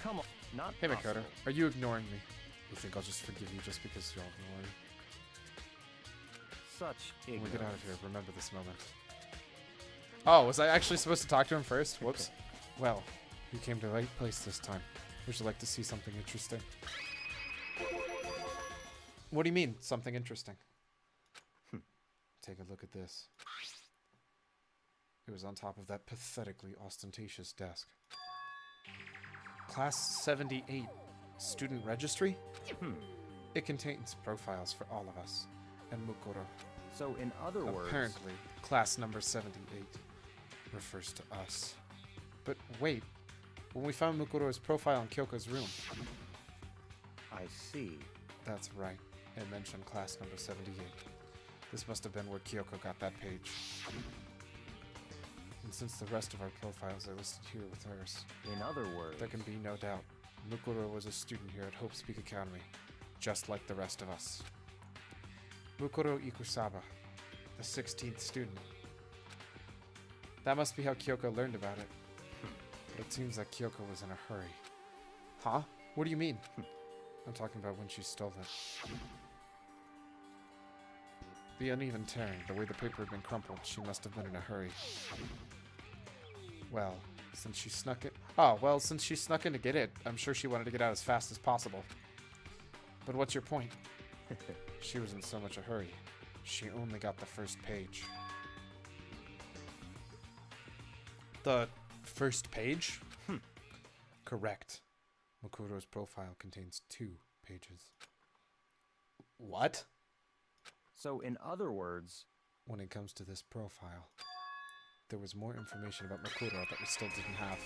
Speaker 6: Come on, not
Speaker 1: Hey
Speaker 6: possible.
Speaker 1: Makoto, are you ignoring me? You think I'll just forgive you just because you're ignoring?
Speaker 6: Such
Speaker 1: When
Speaker 6: ignorance.
Speaker 1: we get out of here, remember this moment. Oh, was I actually supposed to talk to him first? Whoops. Well, you came to the right place this time. Would you like to see something interesting? What do you mean, something interesting? Take a look at this. It was on top of that pathetically ostentatious desk. Class 78 student registry? It contains profiles for all of us. And Mukuro.
Speaker 6: So in other words...
Speaker 1: Apparently, class number 78 refers to us. But wait, when we found Mukuro's profile in Kyoko's room...
Speaker 6: I see.
Speaker 1: That's right, it mentioned class number 78. This must have been where Kyoko got that page. And since the rest of our profiles are listed here with hers,
Speaker 6: In other words...
Speaker 1: there can be no doubt Mukuro was a student here at Hope Speak Academy, just like the rest of us. Mukuro Ikusaba, the 16th student. That must be how Kyoko learned about it. But it seems like Kyoko was in a hurry. Huh? What do you mean? I'm talking about when she stole it. The uneven tearing, the way the paper had been crumpled, she must have been in a hurry. Well, since she snuck it... Oh, well, since she snuck in to get it, I'm sure she wanted to get out as fast as possible. But what's your point? She was in so much a hurry. She only got the first page. The first page? Correct. Makuro's profile contains 2 pages. What?
Speaker 6: So in other words...
Speaker 1: When it comes to this profile, there was more information about Makuro that we still didn't have.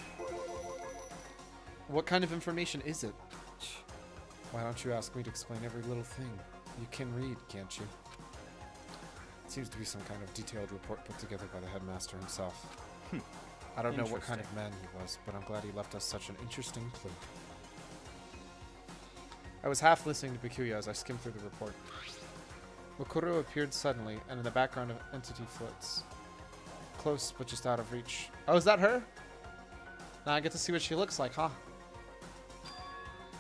Speaker 1: What kind of information is it? Why don't you ask me to explain every little thing? You can read, can't you? It seems to be some kind of detailed report put together by the headmaster himself. I don't know what kind of man he was, but I'm glad he left us such an interesting clue. I was half listening to Bikuya as I skimmed through the report. Makuro appeared suddenly, and in the background of entity floats. Close, but just out of reach. Oh, is that her? Now I get to see what she looks like, huh?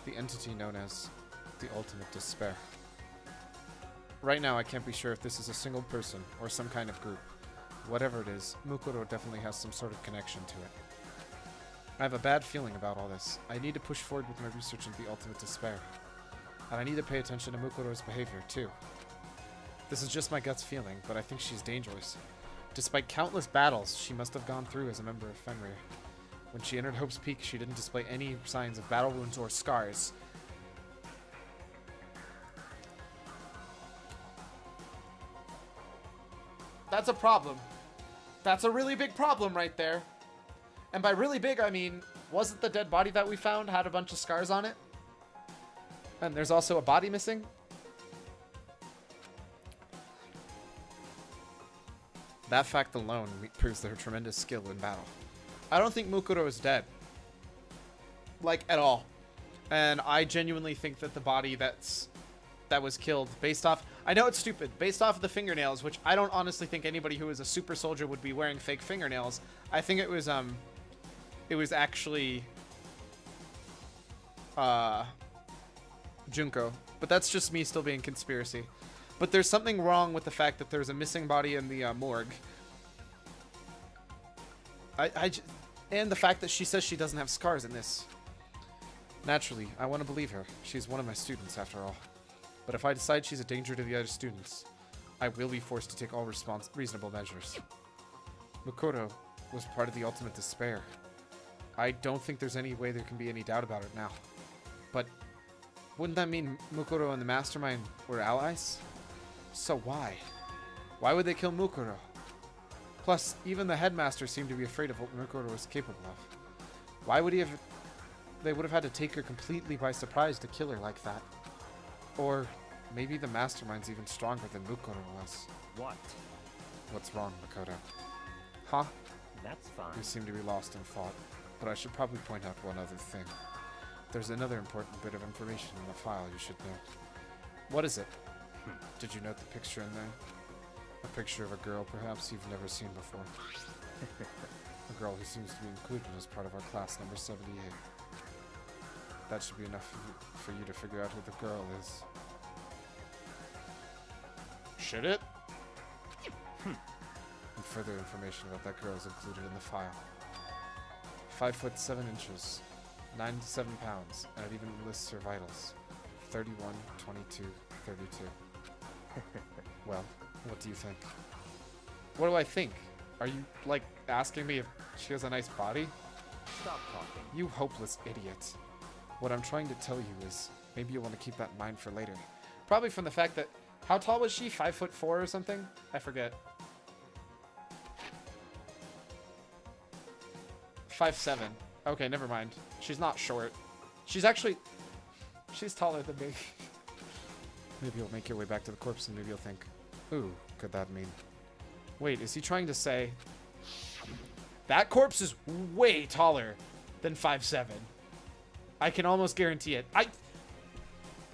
Speaker 1: The entity known as the Ultimate Despair. Right now, I can't be sure if this is a single person or some kind of group, whatever it is, Mukuro definitely has some sort of connection to it. I have a bad feeling about all this. I need to push forward with my research into the ultimate despair. And I need to pay attention to Mukuro's behavior, too. This is just my gut's feeling, but I think she's dangerous. Despite countless battles she must have gone through as a member of Fenrir, when she entered Hope's Peak, she didn't display any signs of battle wounds or scars. That's a problem. That's a really big problem right there. And by really big, I mean, wasn't the dead body that we found had a bunch of scars on it? And there's also a body missing? That fact alone proves her tremendous skill in battle. I don't think Mukuro is dead. Like, at all. And I genuinely think that the body that was killed based off... I know it's stupid. Based off of the fingernails, which I don't honestly think anybody who is a super soldier would be wearing fake fingernails. I think it was actually... Junko. But that's just me still being conspiracy. But there's something wrong with the fact that there's a missing body in the morgue. And the fact that she says she doesn't have scars in this. Naturally, I want to believe her. She's one of my students, after all. But if I decide she's a danger to the other students, I will be forced to take all reasonable measures. Mukuro was part of the ultimate despair. I don't think there's any way there can be any doubt about it now. But wouldn't that mean Mukuro and the Mastermind were allies? So why? Why would they kill Mukuro? Plus, even the headmaster seemed to be afraid of what Mukuro was capable of. Why would he have... They would have had to take her completely by surprise to kill her like that. Or maybe the Mastermind's even stronger than Mukuro was.
Speaker 6: What?
Speaker 1: What's wrong, Makoto? Huh?
Speaker 6: That's fine.
Speaker 1: You seem to be lost in thought. But I should probably point out one other thing. There's another important bit of information in the file you should know. What is it? Did you note the picture in there? A picture of a girl perhaps you've never seen before. A girl who seems to be included as part of our class number 78. That should be enough for you to figure out who the girl is. Should it? And further information about that girl is included in the file. 5 foot 7 inches, 97 pounds, and it even lists her vitals. 31, 22, 32. Well, what do you think? What do I think? Are you, like, asking me if she has a nice body?
Speaker 6: Stop talking.
Speaker 1: You hopeless idiot. What I'm trying to tell you is, maybe you'll want to keep that in mind for later. Probably from the fact that, how tall was she? 5'4" or something? I forget. 5'7". Okay, never mind. She's not short. She's taller than me. Maybe you'll make your way back to the corpse and maybe you'll think, ooh, could that mean? Wait, is he trying to say that corpse is way taller than 5'7"? I can almost guarantee it.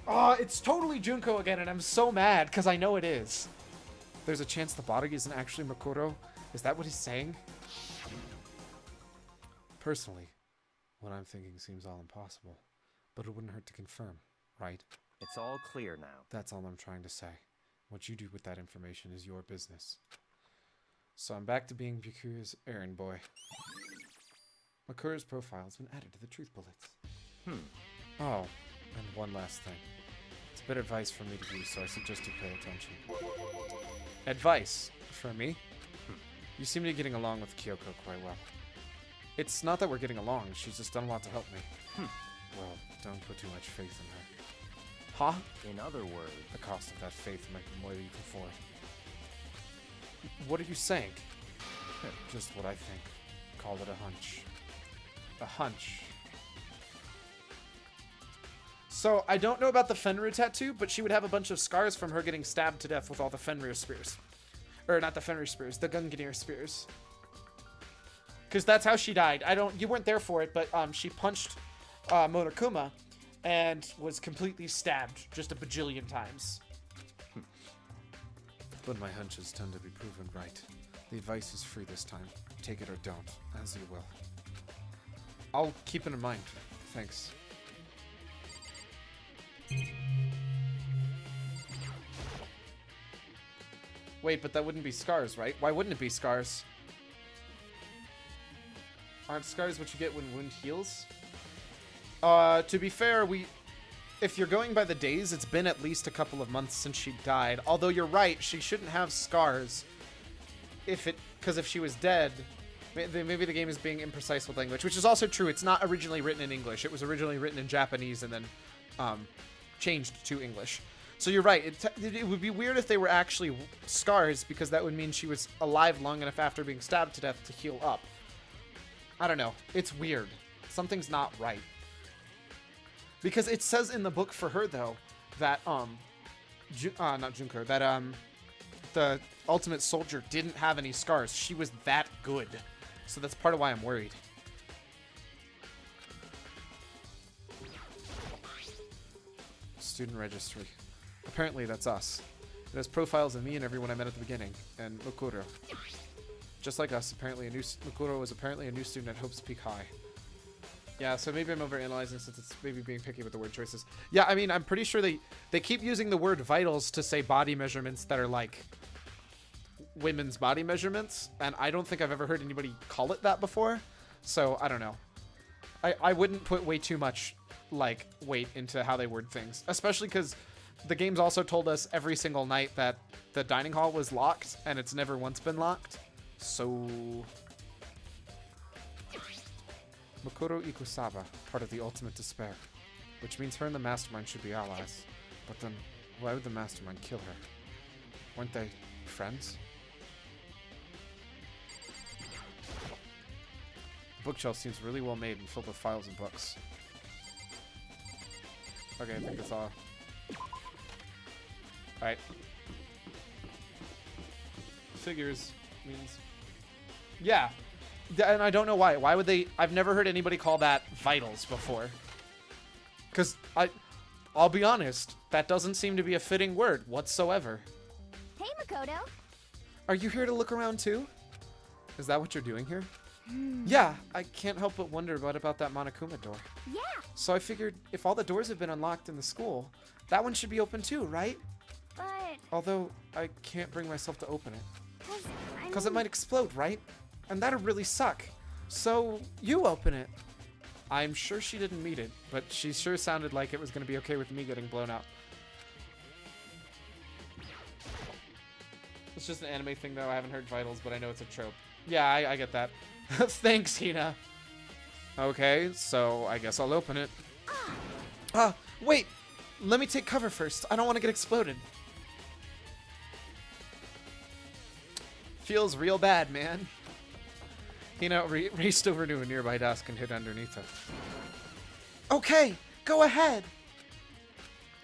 Speaker 1: It's totally Junko again, and I'm so mad because I know it is. There's a chance the body isn't actually Mukuro. Is that what he's saying? Personally, what I'm thinking seems all impossible, but it wouldn't hurt to confirm, right?
Speaker 6: It's all clear now.
Speaker 1: That's all I'm trying to say. What you do with that information is your business. So I'm back to being Byakuya's errand boy. Makuro's profile has been added to the truth bullets. Oh, and one last thing. It's a bit of advice for me to do, so I suggest you pay attention. Advice? For me? You seem to be getting along with Kyoko quite well. It's not that we're getting along, she's just done a lot to help me. Well, don't put too much faith in her. Huh?
Speaker 6: In other words,
Speaker 1: The cost of that faith might be more than you can afford. What are you saying? Just what I think. Call it a hunch. A hunch. So, I don't know about the Fenrir tattoo, but she would have a bunch of scars from her getting stabbed to death with all the Fenrir spears. Or, not the Fenrir spears, the Gungnir spears. Because that's how she died. You weren't there for it, but she punched Monokuma and was completely stabbed just a bajillion times. But my hunches tend to be proven right. The advice is free this time. Take it or don't, as you will. I'll keep it in mind. Thanks. Wait, but that wouldn't be scars, right? Why wouldn't it be scars? Aren't scars what you get when wound heals? To be fair, if you're going by the days, it's been at least a couple of months since she died. Although you're right, she shouldn't have scars. Because if she was dead, maybe the game is being imprecise with language, which is also true. It's not originally written in English. It was originally written in Japanese and then changed to English. So you're right. It would be weird if they were actually scars, because that would mean she was alive long enough after being stabbed to death to heal up. I don't know. It's weird. Something's not right. Because it says in the book for her, though, that, not Junko, that, the ultimate soldier didn't have any scars. She was that good. So that's part of why I'm worried. Student registry. Apparently that's us. It has profiles of me and everyone I met at the beginning, and Mukuro. Just like us, Mukuro was apparently a new student at Hope's Peak High. Yeah, so maybe I'm overanalyzing since it's maybe being picky with the word choices. Yeah, I mean, I'm pretty sure they keep using the word vitals to say body measurements that are like women's body measurements, and I don't think I've ever heard anybody call it that before. So I don't know. I wouldn't put way too much like weight into how they word things, especially because the game's also told us every single night that the dining hall was locked, and it's never once been locked. So Mukuro Ikusaba, part of the Ultimate Despair, which means her and the Mastermind should be allies. But then, why would the Mastermind kill her? Weren't they friends? The bookshelf seems really well made and filled with files and books. Okay, I think that's all. Alright. Figures means... Yeah. And I don't know why. Why would they... I've never heard anybody call that vitals before. Because I'll be honest, that doesn't seem to be a fitting word whatsoever.
Speaker 4: Hey, Makoto.
Speaker 1: Are you here to look around too? Is that what you're doing here? Yeah, I can't help but wonder what about that Monokuma door.
Speaker 4: Yeah.
Speaker 1: So I figured if all the doors have been unlocked in the school, that one should be open too, right?
Speaker 4: But...
Speaker 1: Although I can't bring myself to open it. Because it
Speaker 4: mean,
Speaker 1: might explode, right? And that'd really suck. So you open it. I'm sure she didn't mean it, but she sure sounded like it was going to be okay with me getting blown up. It's just an anime thing, though. I haven't heard vitals, but I know it's a trope. Yeah, I get that. Thanks, Hina. Okay, so I guess I'll open it. Wait! Let me take cover first. I don't want to get exploded. Feels real bad, man. Hina raced over to a nearby desk and hid underneath it. Okay, go ahead!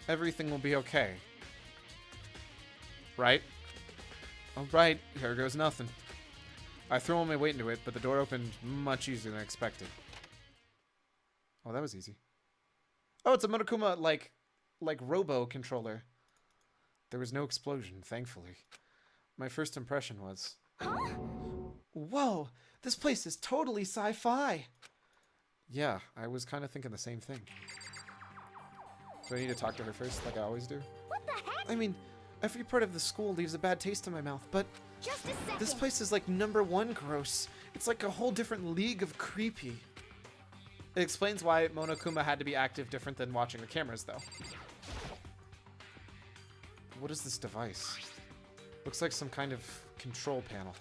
Speaker 1: Everything will be okay. Right? Alright, here goes nothing. I threw all my weight into it, but the door opened much easier than I expected. Oh, that was easy. Oh, it's a Monokuma, like Robo controller. There was no explosion, thankfully. My first impression was... Whoa, this place is totally sci-fi. Yeah, I was kind of thinking the same thing. Do I need to talk to her first, like I always do?
Speaker 4: what the heck?
Speaker 1: I mean, every part of the school leaves a bad taste in my mouth, but
Speaker 4: Just a second.
Speaker 1: this place is like #1 gross. It's like a whole different league of creepy. It explains why Monokuma had to be active different than watching the cameras, though. What is this device? Looks like some kind of control panel.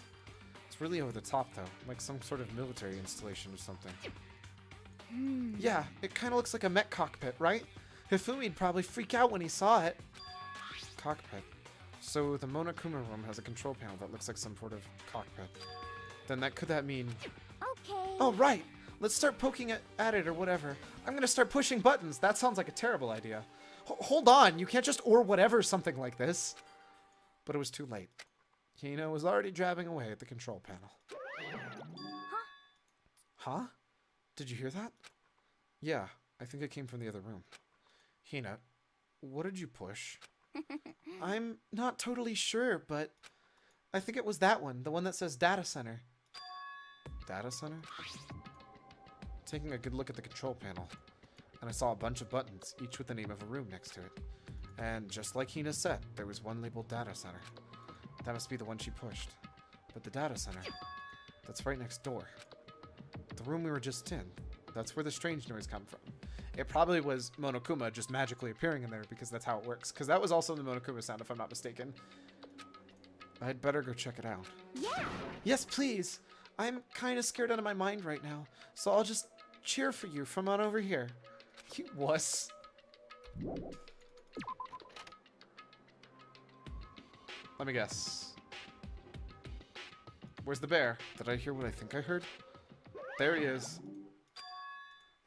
Speaker 1: It's really over the top, though, like some sort of military installation or something. Yeah, it kind of looks like a mech cockpit, right? Hifumi'd probably freak out when he saw it. Cockpit. So the Monokuma room has a control panel that looks like some sort of cockpit. Then could that mean...
Speaker 4: Okay.
Speaker 1: Oh, right! Let's start poking at it or whatever. I'm gonna start pushing buttons. That sounds like a terrible idea. Hold on, you can't just or whatever something like this. But it was too late. Hina was already jabbing away at the control panel. Huh? Did you hear that? Yeah, I think it came from the other room. Hina, what did you push? I'm not totally sure, but I think it was that one, the one that says data center. Data center? Taking a good look at the control panel, and I saw a bunch of buttons, each with the name of a room next to it. And just like Hina said, there was one labeled data center. That must be the one she pushed. But the data center, that's right next door. The room we were just in, that's where the strange noise come from. It probably was Monokuma just magically appearing in there because that's how it works. Because that was also the Monokuma sound, if I'm not mistaken. I'd better go check it out.
Speaker 4: Yeah.
Speaker 1: Yes, please. I'm kind of scared out of my mind right now, so I'll just cheer for you from on over here. You wuss. Let me guess. Where's the bear? Did I hear what I think I heard? There he is.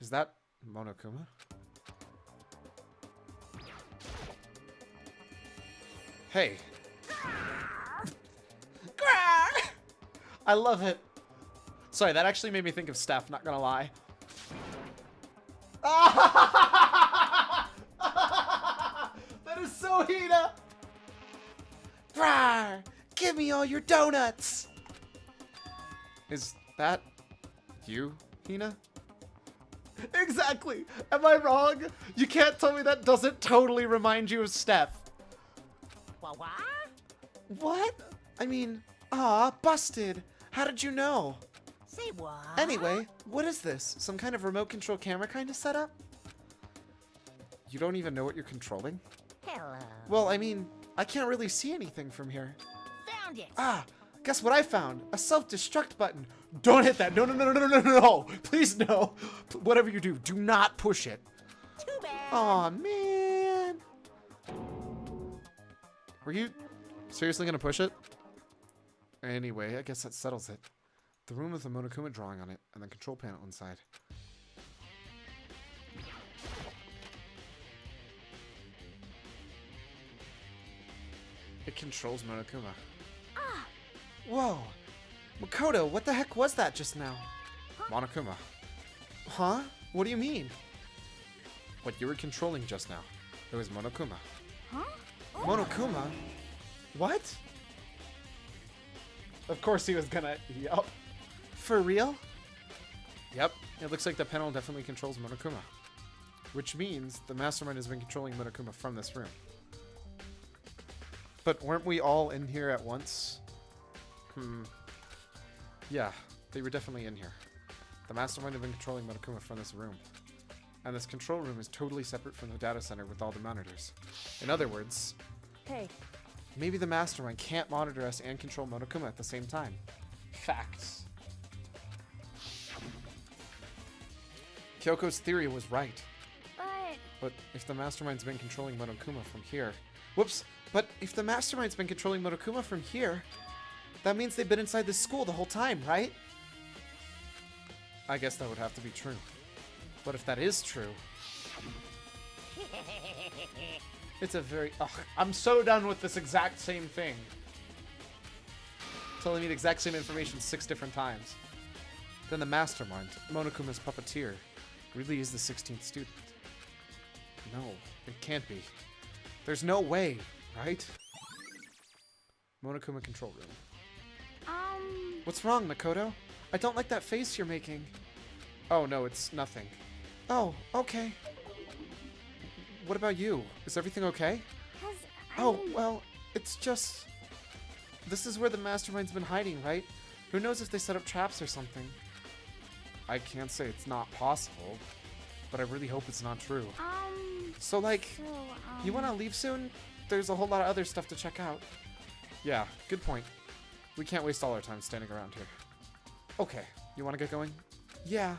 Speaker 1: Is that Monokuma? Hey. I love it. Sorry, that actually made me think of Steph, not gonna lie. That is so Hina! Rawr! Give me all your donuts! Is that you, Hina? Exactly! Am I wrong? You can't tell me that doesn't totally remind you of Steph. What? I mean, busted. How did you know?
Speaker 5: Say what?
Speaker 1: Anyway, what is this? Some kind of remote control camera kind of setup? You don't even know what you're controlling?
Speaker 5: Hello.
Speaker 1: Well, I mean, I can't really see anything from here.
Speaker 5: Found it.
Speaker 1: Guess what I found? A self-destruct button. Don't hit that. No, no, no, no, no, no, no. Please, no. Whatever you do not push it.
Speaker 5: Too bad.
Speaker 1: Aw, man. Were you seriously gonna push it? Anyway, I guess that settles it. The room with the Monokuma drawing on it, and the control panel inside. It controls Monokuma. Whoa! Makoto, what the heck was that just now? Monokuma. Huh? What do you mean? What you were controlling just now. It was Monokuma.
Speaker 4: Huh?
Speaker 1: Monokuma? What? Of course he was gonna... Yup. For real? Yep. It looks like the panel definitely controls Monokuma. Which means the mastermind has been controlling Monokuma from this room. But weren't we all in here at once? Yeah, they were definitely in here. The mastermind had been controlling Monokuma from this room. And this control room is totally separate from the data center with all the monitors. In other words,
Speaker 2: Hey,
Speaker 1: maybe the mastermind can't monitor us and control Monokuma at the same time. Facts. Kyoko's theory was right. But if the mastermind's been controlling Monokuma from here... Whoops! But if the mastermind's been controlling Monokuma from here, that means they've been inside this school the whole time, right? I guess that would have to be true. But if that is true... It's a very... Ugh, I'm so done with this exact same thing. Telling me the exact same information 6 different times. Then the mastermind, Monokuma's puppeteer, really is the 16th student. No, it can't be. There's no way, right? Monokuma control room. What's wrong, Makoto? I don't like that face you're making. Oh, no, it's nothing. Oh, okay. What about you? Is everything okay? Oh, well, it's just... This is where the mastermind's been hiding, right? Who knows if they set up traps or something? I can't say it's not possible, but I really hope it's not true. So, like, you want to leave soon? There's a whole lot of other stuff to check out. Yeah, good point. We can't waste all our time standing around here. Okay, you want to get going? Yeah.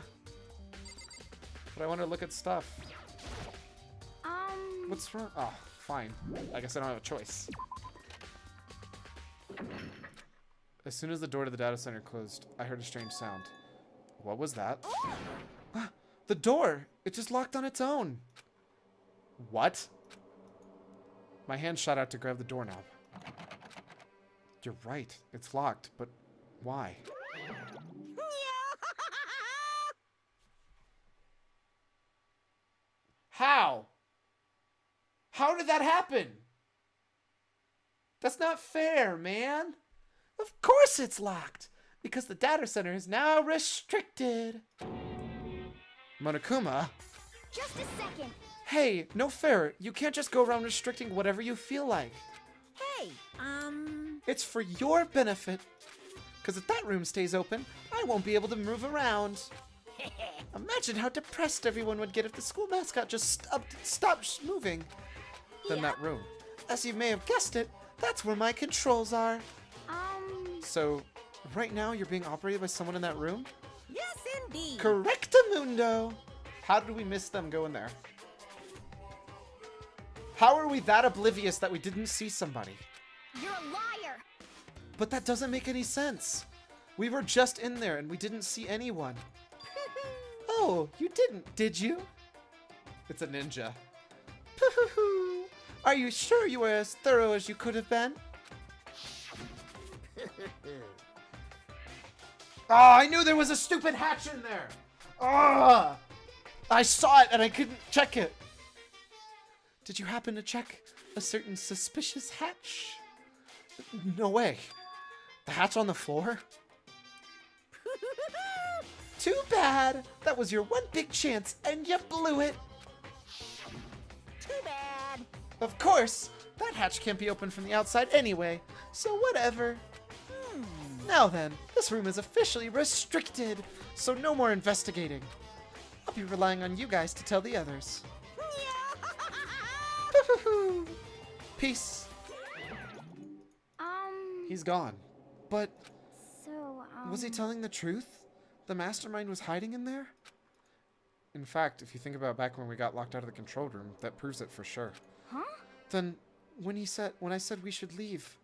Speaker 1: But I want to look at stuff. What's wrong? Oh, fine. I guess I don't have a choice. As soon as the door to the data center closed, I heard a strange sound. What was that? The door! It just locked on its own. What? My hand shot out to grab the doorknob. You're right. It's locked, but why? How? How did that happen? That's not fair, man. Of course it's locked, because the data center is now restricted. Monokuma?
Speaker 4: Just a second.
Speaker 1: Hey, no fair. You can't just go around restricting whatever you feel like.
Speaker 5: Hey,
Speaker 1: It's for your benefit. Because if that room stays open, I won't be able to move around. Imagine how depressed everyone would get if the school mascot just stopped moving. Then that room. As you may have guessed it, that's where my controls are. So, right now you're being operated by someone in that room?
Speaker 5: Yes, indeed.
Speaker 1: Correctamundo! How did we miss them going there? How are we that oblivious that we didn't see somebody?
Speaker 4: You're a liar.
Speaker 1: But that doesn't make any sense. We were just in there and we didn't see anyone. Oh, you didn't, did you? It's a ninja. Are you sure you were as thorough as you could have been? Oh, I knew there was a stupid hatch in there. Oh, I saw it and I couldn't check it. Did you happen to check a certain suspicious hatch? No way. The hatch on the floor? Too bad. That was your one big chance and you blew it.
Speaker 5: Too bad.
Speaker 1: Of course. That hatch can't be opened from the outside anyway, so whatever. Now then, this room is officially restricted, so no more investigating. I'll be relying on you guys to tell the others. Peace. He's gone. But
Speaker 4: So,
Speaker 1: was he telling the truth? The mastermind was hiding in there? In fact, if you think about back when we got locked out of the control room, that proves it for sure.
Speaker 4: Huh?
Speaker 1: Then when I said we should leave,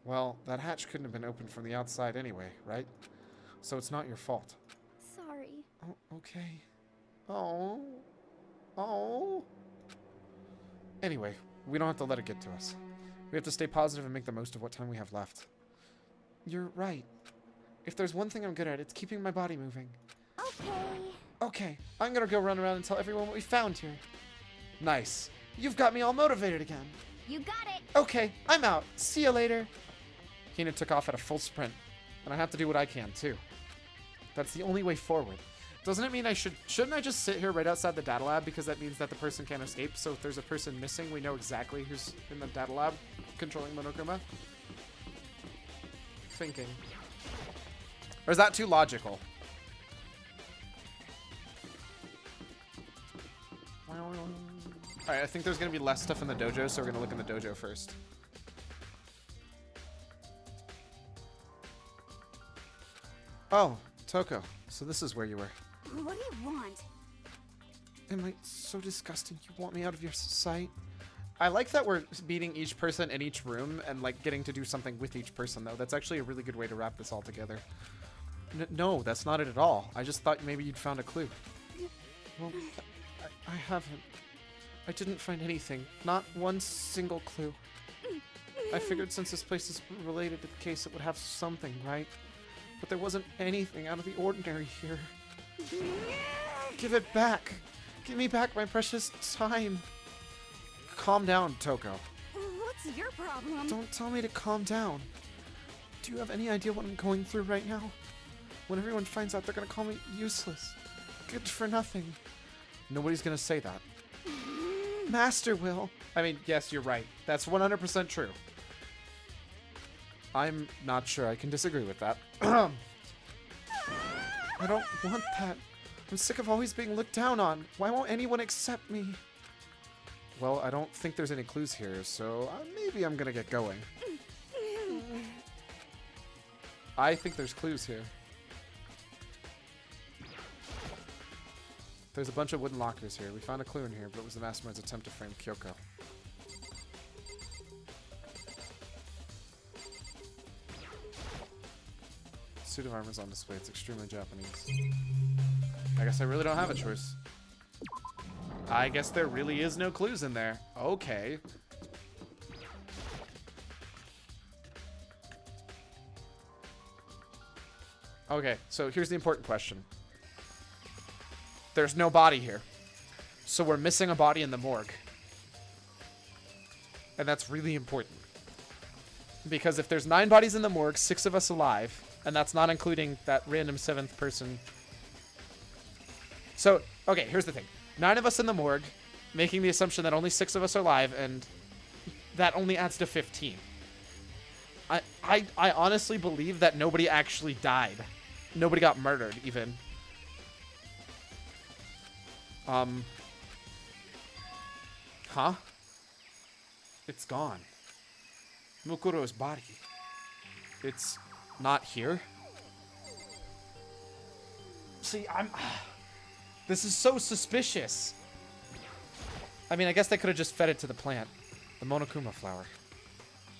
Speaker 1: well, that hatch couldn't have been opened from the outside anyway, right? So it's not your fault.
Speaker 4: Sorry.
Speaker 1: Oh, okay. Oh. Oh. Anyway, we don't have to let it get to us. We have to stay positive and make the most of what time we have left. You're right. If there's one thing I'm good at, it's keeping my body moving.
Speaker 4: Okay.
Speaker 1: Okay, I'm gonna go run around and tell everyone what we found here. Nice. You've got me all motivated again.
Speaker 4: You got it.
Speaker 1: Okay, I'm out. See you later. Hina took off at a full sprint, and I have to do what I can too. That's the only way forward. Doesn't it mean shouldn't I just sit here right outside the data lab, because that means that the person can't escape, so if there's a person missing, we know exactly who's in the data lab controlling Monokuma? Thinking. Or is that too logical? Alright, I think there's going to be less stuff in the dojo, so we're going to look in the dojo first. Oh, Toko. So this is where you were.
Speaker 4: What do you want?
Speaker 1: Am I so disgusting you want me out of your sight? I like that we're beating each person in each room and like getting to do something with each person though. That's actually a really good way to wrap this all together. No, that's not it at all. I just thought maybe you'd found a clue. Well, I haven't. I didn't find anything. Not one single clue. I figured since this place is related to the case, it would have something, right? But there wasn't anything out of the ordinary here. Give it back. Give me back my precious time. Calm down, Toko.
Speaker 4: What's your problem?
Speaker 1: Don't tell me to calm down. Do you have any idea what I'm going through right now? When everyone finds out, they're gonna call me useless. Good for nothing. Nobody's gonna say that. Master will. I mean, yes, you're right. That's 100% true. I'm not sure I can disagree with that. I don't want that. I'm sick of always being looked down on. Why won't anyone accept me? Well, I don't think there's any clues here, so maybe I'm gonna get going. I think there's clues here. There's a bunch of wooden lockers here. We found a clue in here, but it was the mastermind's attempt to frame Kyoko. Suit of armor's on display. It's extremely Japanese. I guess I really don't have a choice. I guess there really is no clues in there. Okay. Okay, so here's the important question. There's no body here. So we're missing a body in the morgue. And that's really important. Because if there's 9 bodies in the morgue, 6 of us alive, and that's not including that random 7th person. So, okay, here's the thing. 9 of us in the morgue, making the assumption that only 6 of us are alive, and that only adds to 15. I honestly believe that nobody actually died. Nobody got murdered, even. Huh? It's gone. Mukuro's body. It's not here? See, this is so suspicious. I mean, I guess they could have just fed it to the plant. The Monokuma flower.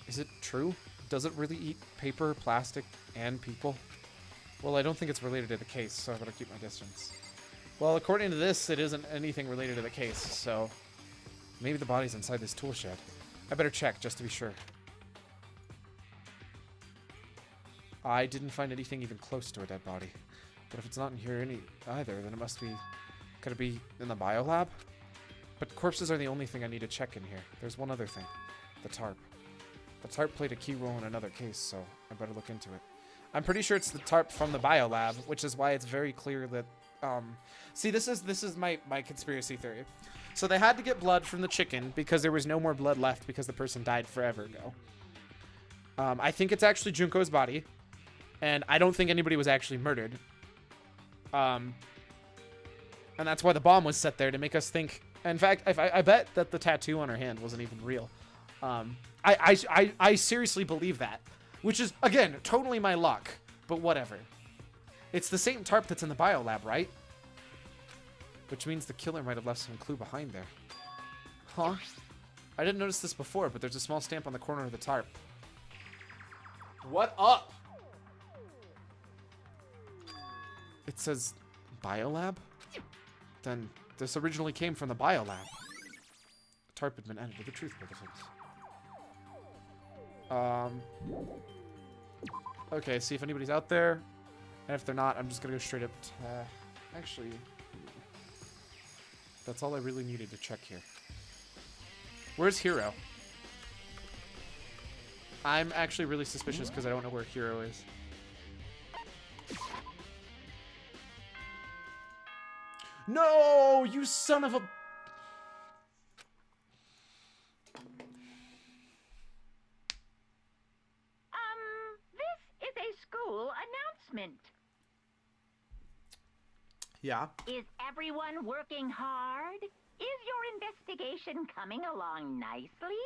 Speaker 1: Is it true? Does it really eat paper, plastic, and people? Well, I don't think it's related to the case, so I better keep my distance. Well, according to this, it isn't anything related to the case, so... maybe the body's inside this tool shed. I better check, just to be sure. I didn't find anything even close to a dead body. But if it's not in here either, then it must be... could it be in the biolab? But corpses are the only thing I need to check in here. There's one other thing. The tarp. The tarp played a key role in another case, so I better look into it. I'm pretty sure it's the tarp from the biolab, which is why it's very clear that... see, this is my conspiracy theory. So they had to get blood from the chicken because there was no more blood left because the person died forever ago. I think it's actually Junko's body. And I don't think anybody was actually murdered. And that's why the bomb was set there, to make us think... in fact, I bet that the tattoo on her hand wasn't even real. I seriously believe that. Which is, again, totally my luck. But whatever. It's the same tarp that's in the biolab, right? Which means the killer might have left some clue behind there. Huh? I didn't notice this before, but there's a small stamp on the corner of the tarp. What up? It says biolab? Then this originally came from the biolab. The tarp had been added to the truth bulletins. Okay, see if anybody's out there. And if they're not, I'm just gonna go straight up to... actually... that's all I really needed to check here. Where's Hiro? I'm actually really suspicious because I don't know where Hiro is. No! You son of a...
Speaker 3: This is a school announcement.
Speaker 1: Yeah?
Speaker 3: Is everyone working hard? Is your investigation coming along nicely?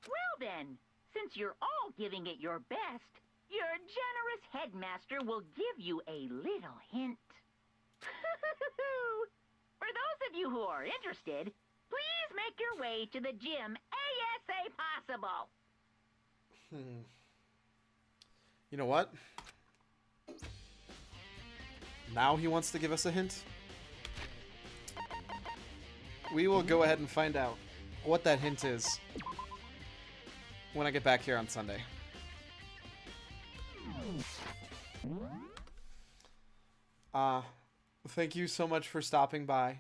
Speaker 3: Well then, since you're all giving it your best, your generous headmaster will give you a little hint. For those of you who are interested, please make your way to the gym ASA possible.
Speaker 1: You know what? Now he wants to give us a hint. We will go ahead and find out what that hint is when I get back here on Sunday. Thank you so much for stopping by.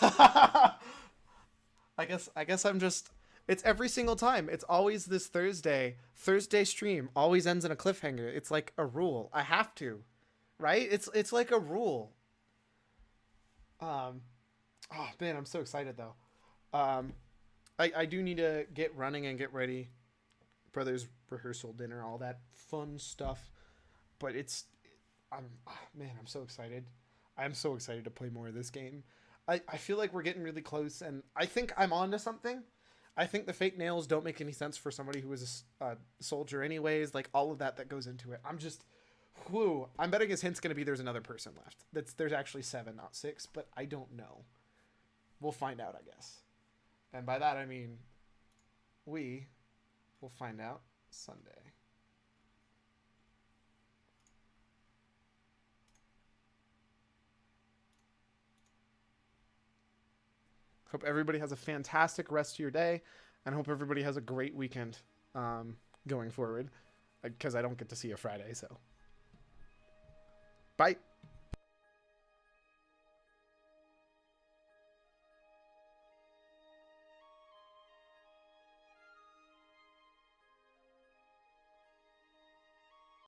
Speaker 1: I guess I'm just... it's every single time. It's always this Thursday. Thursday stream always ends in a cliffhanger. It's like a rule. I have to. Right? It's like a rule. Oh man, I'm so excited though. I do need to get running and get ready. Brothers rehearsal, dinner, all that fun stuff. But man, I'm so excited. I'm so excited to play more of this game. I feel like we're getting really close, and I think I'm onto something. I think the fake nails don't make any sense for somebody who is a soldier anyways. Like, all of that goes into it. I'm just... whew. I'm betting his hint's going to be there's another person left. There's actually 7, not 6, but I don't know. We'll find out, I guess. And by that, I mean... we will find out Sunday. Hope everybody has a fantastic rest of your day, and hope everybody has a great weekend going forward, because I don't get to see you Friday, so. Bye.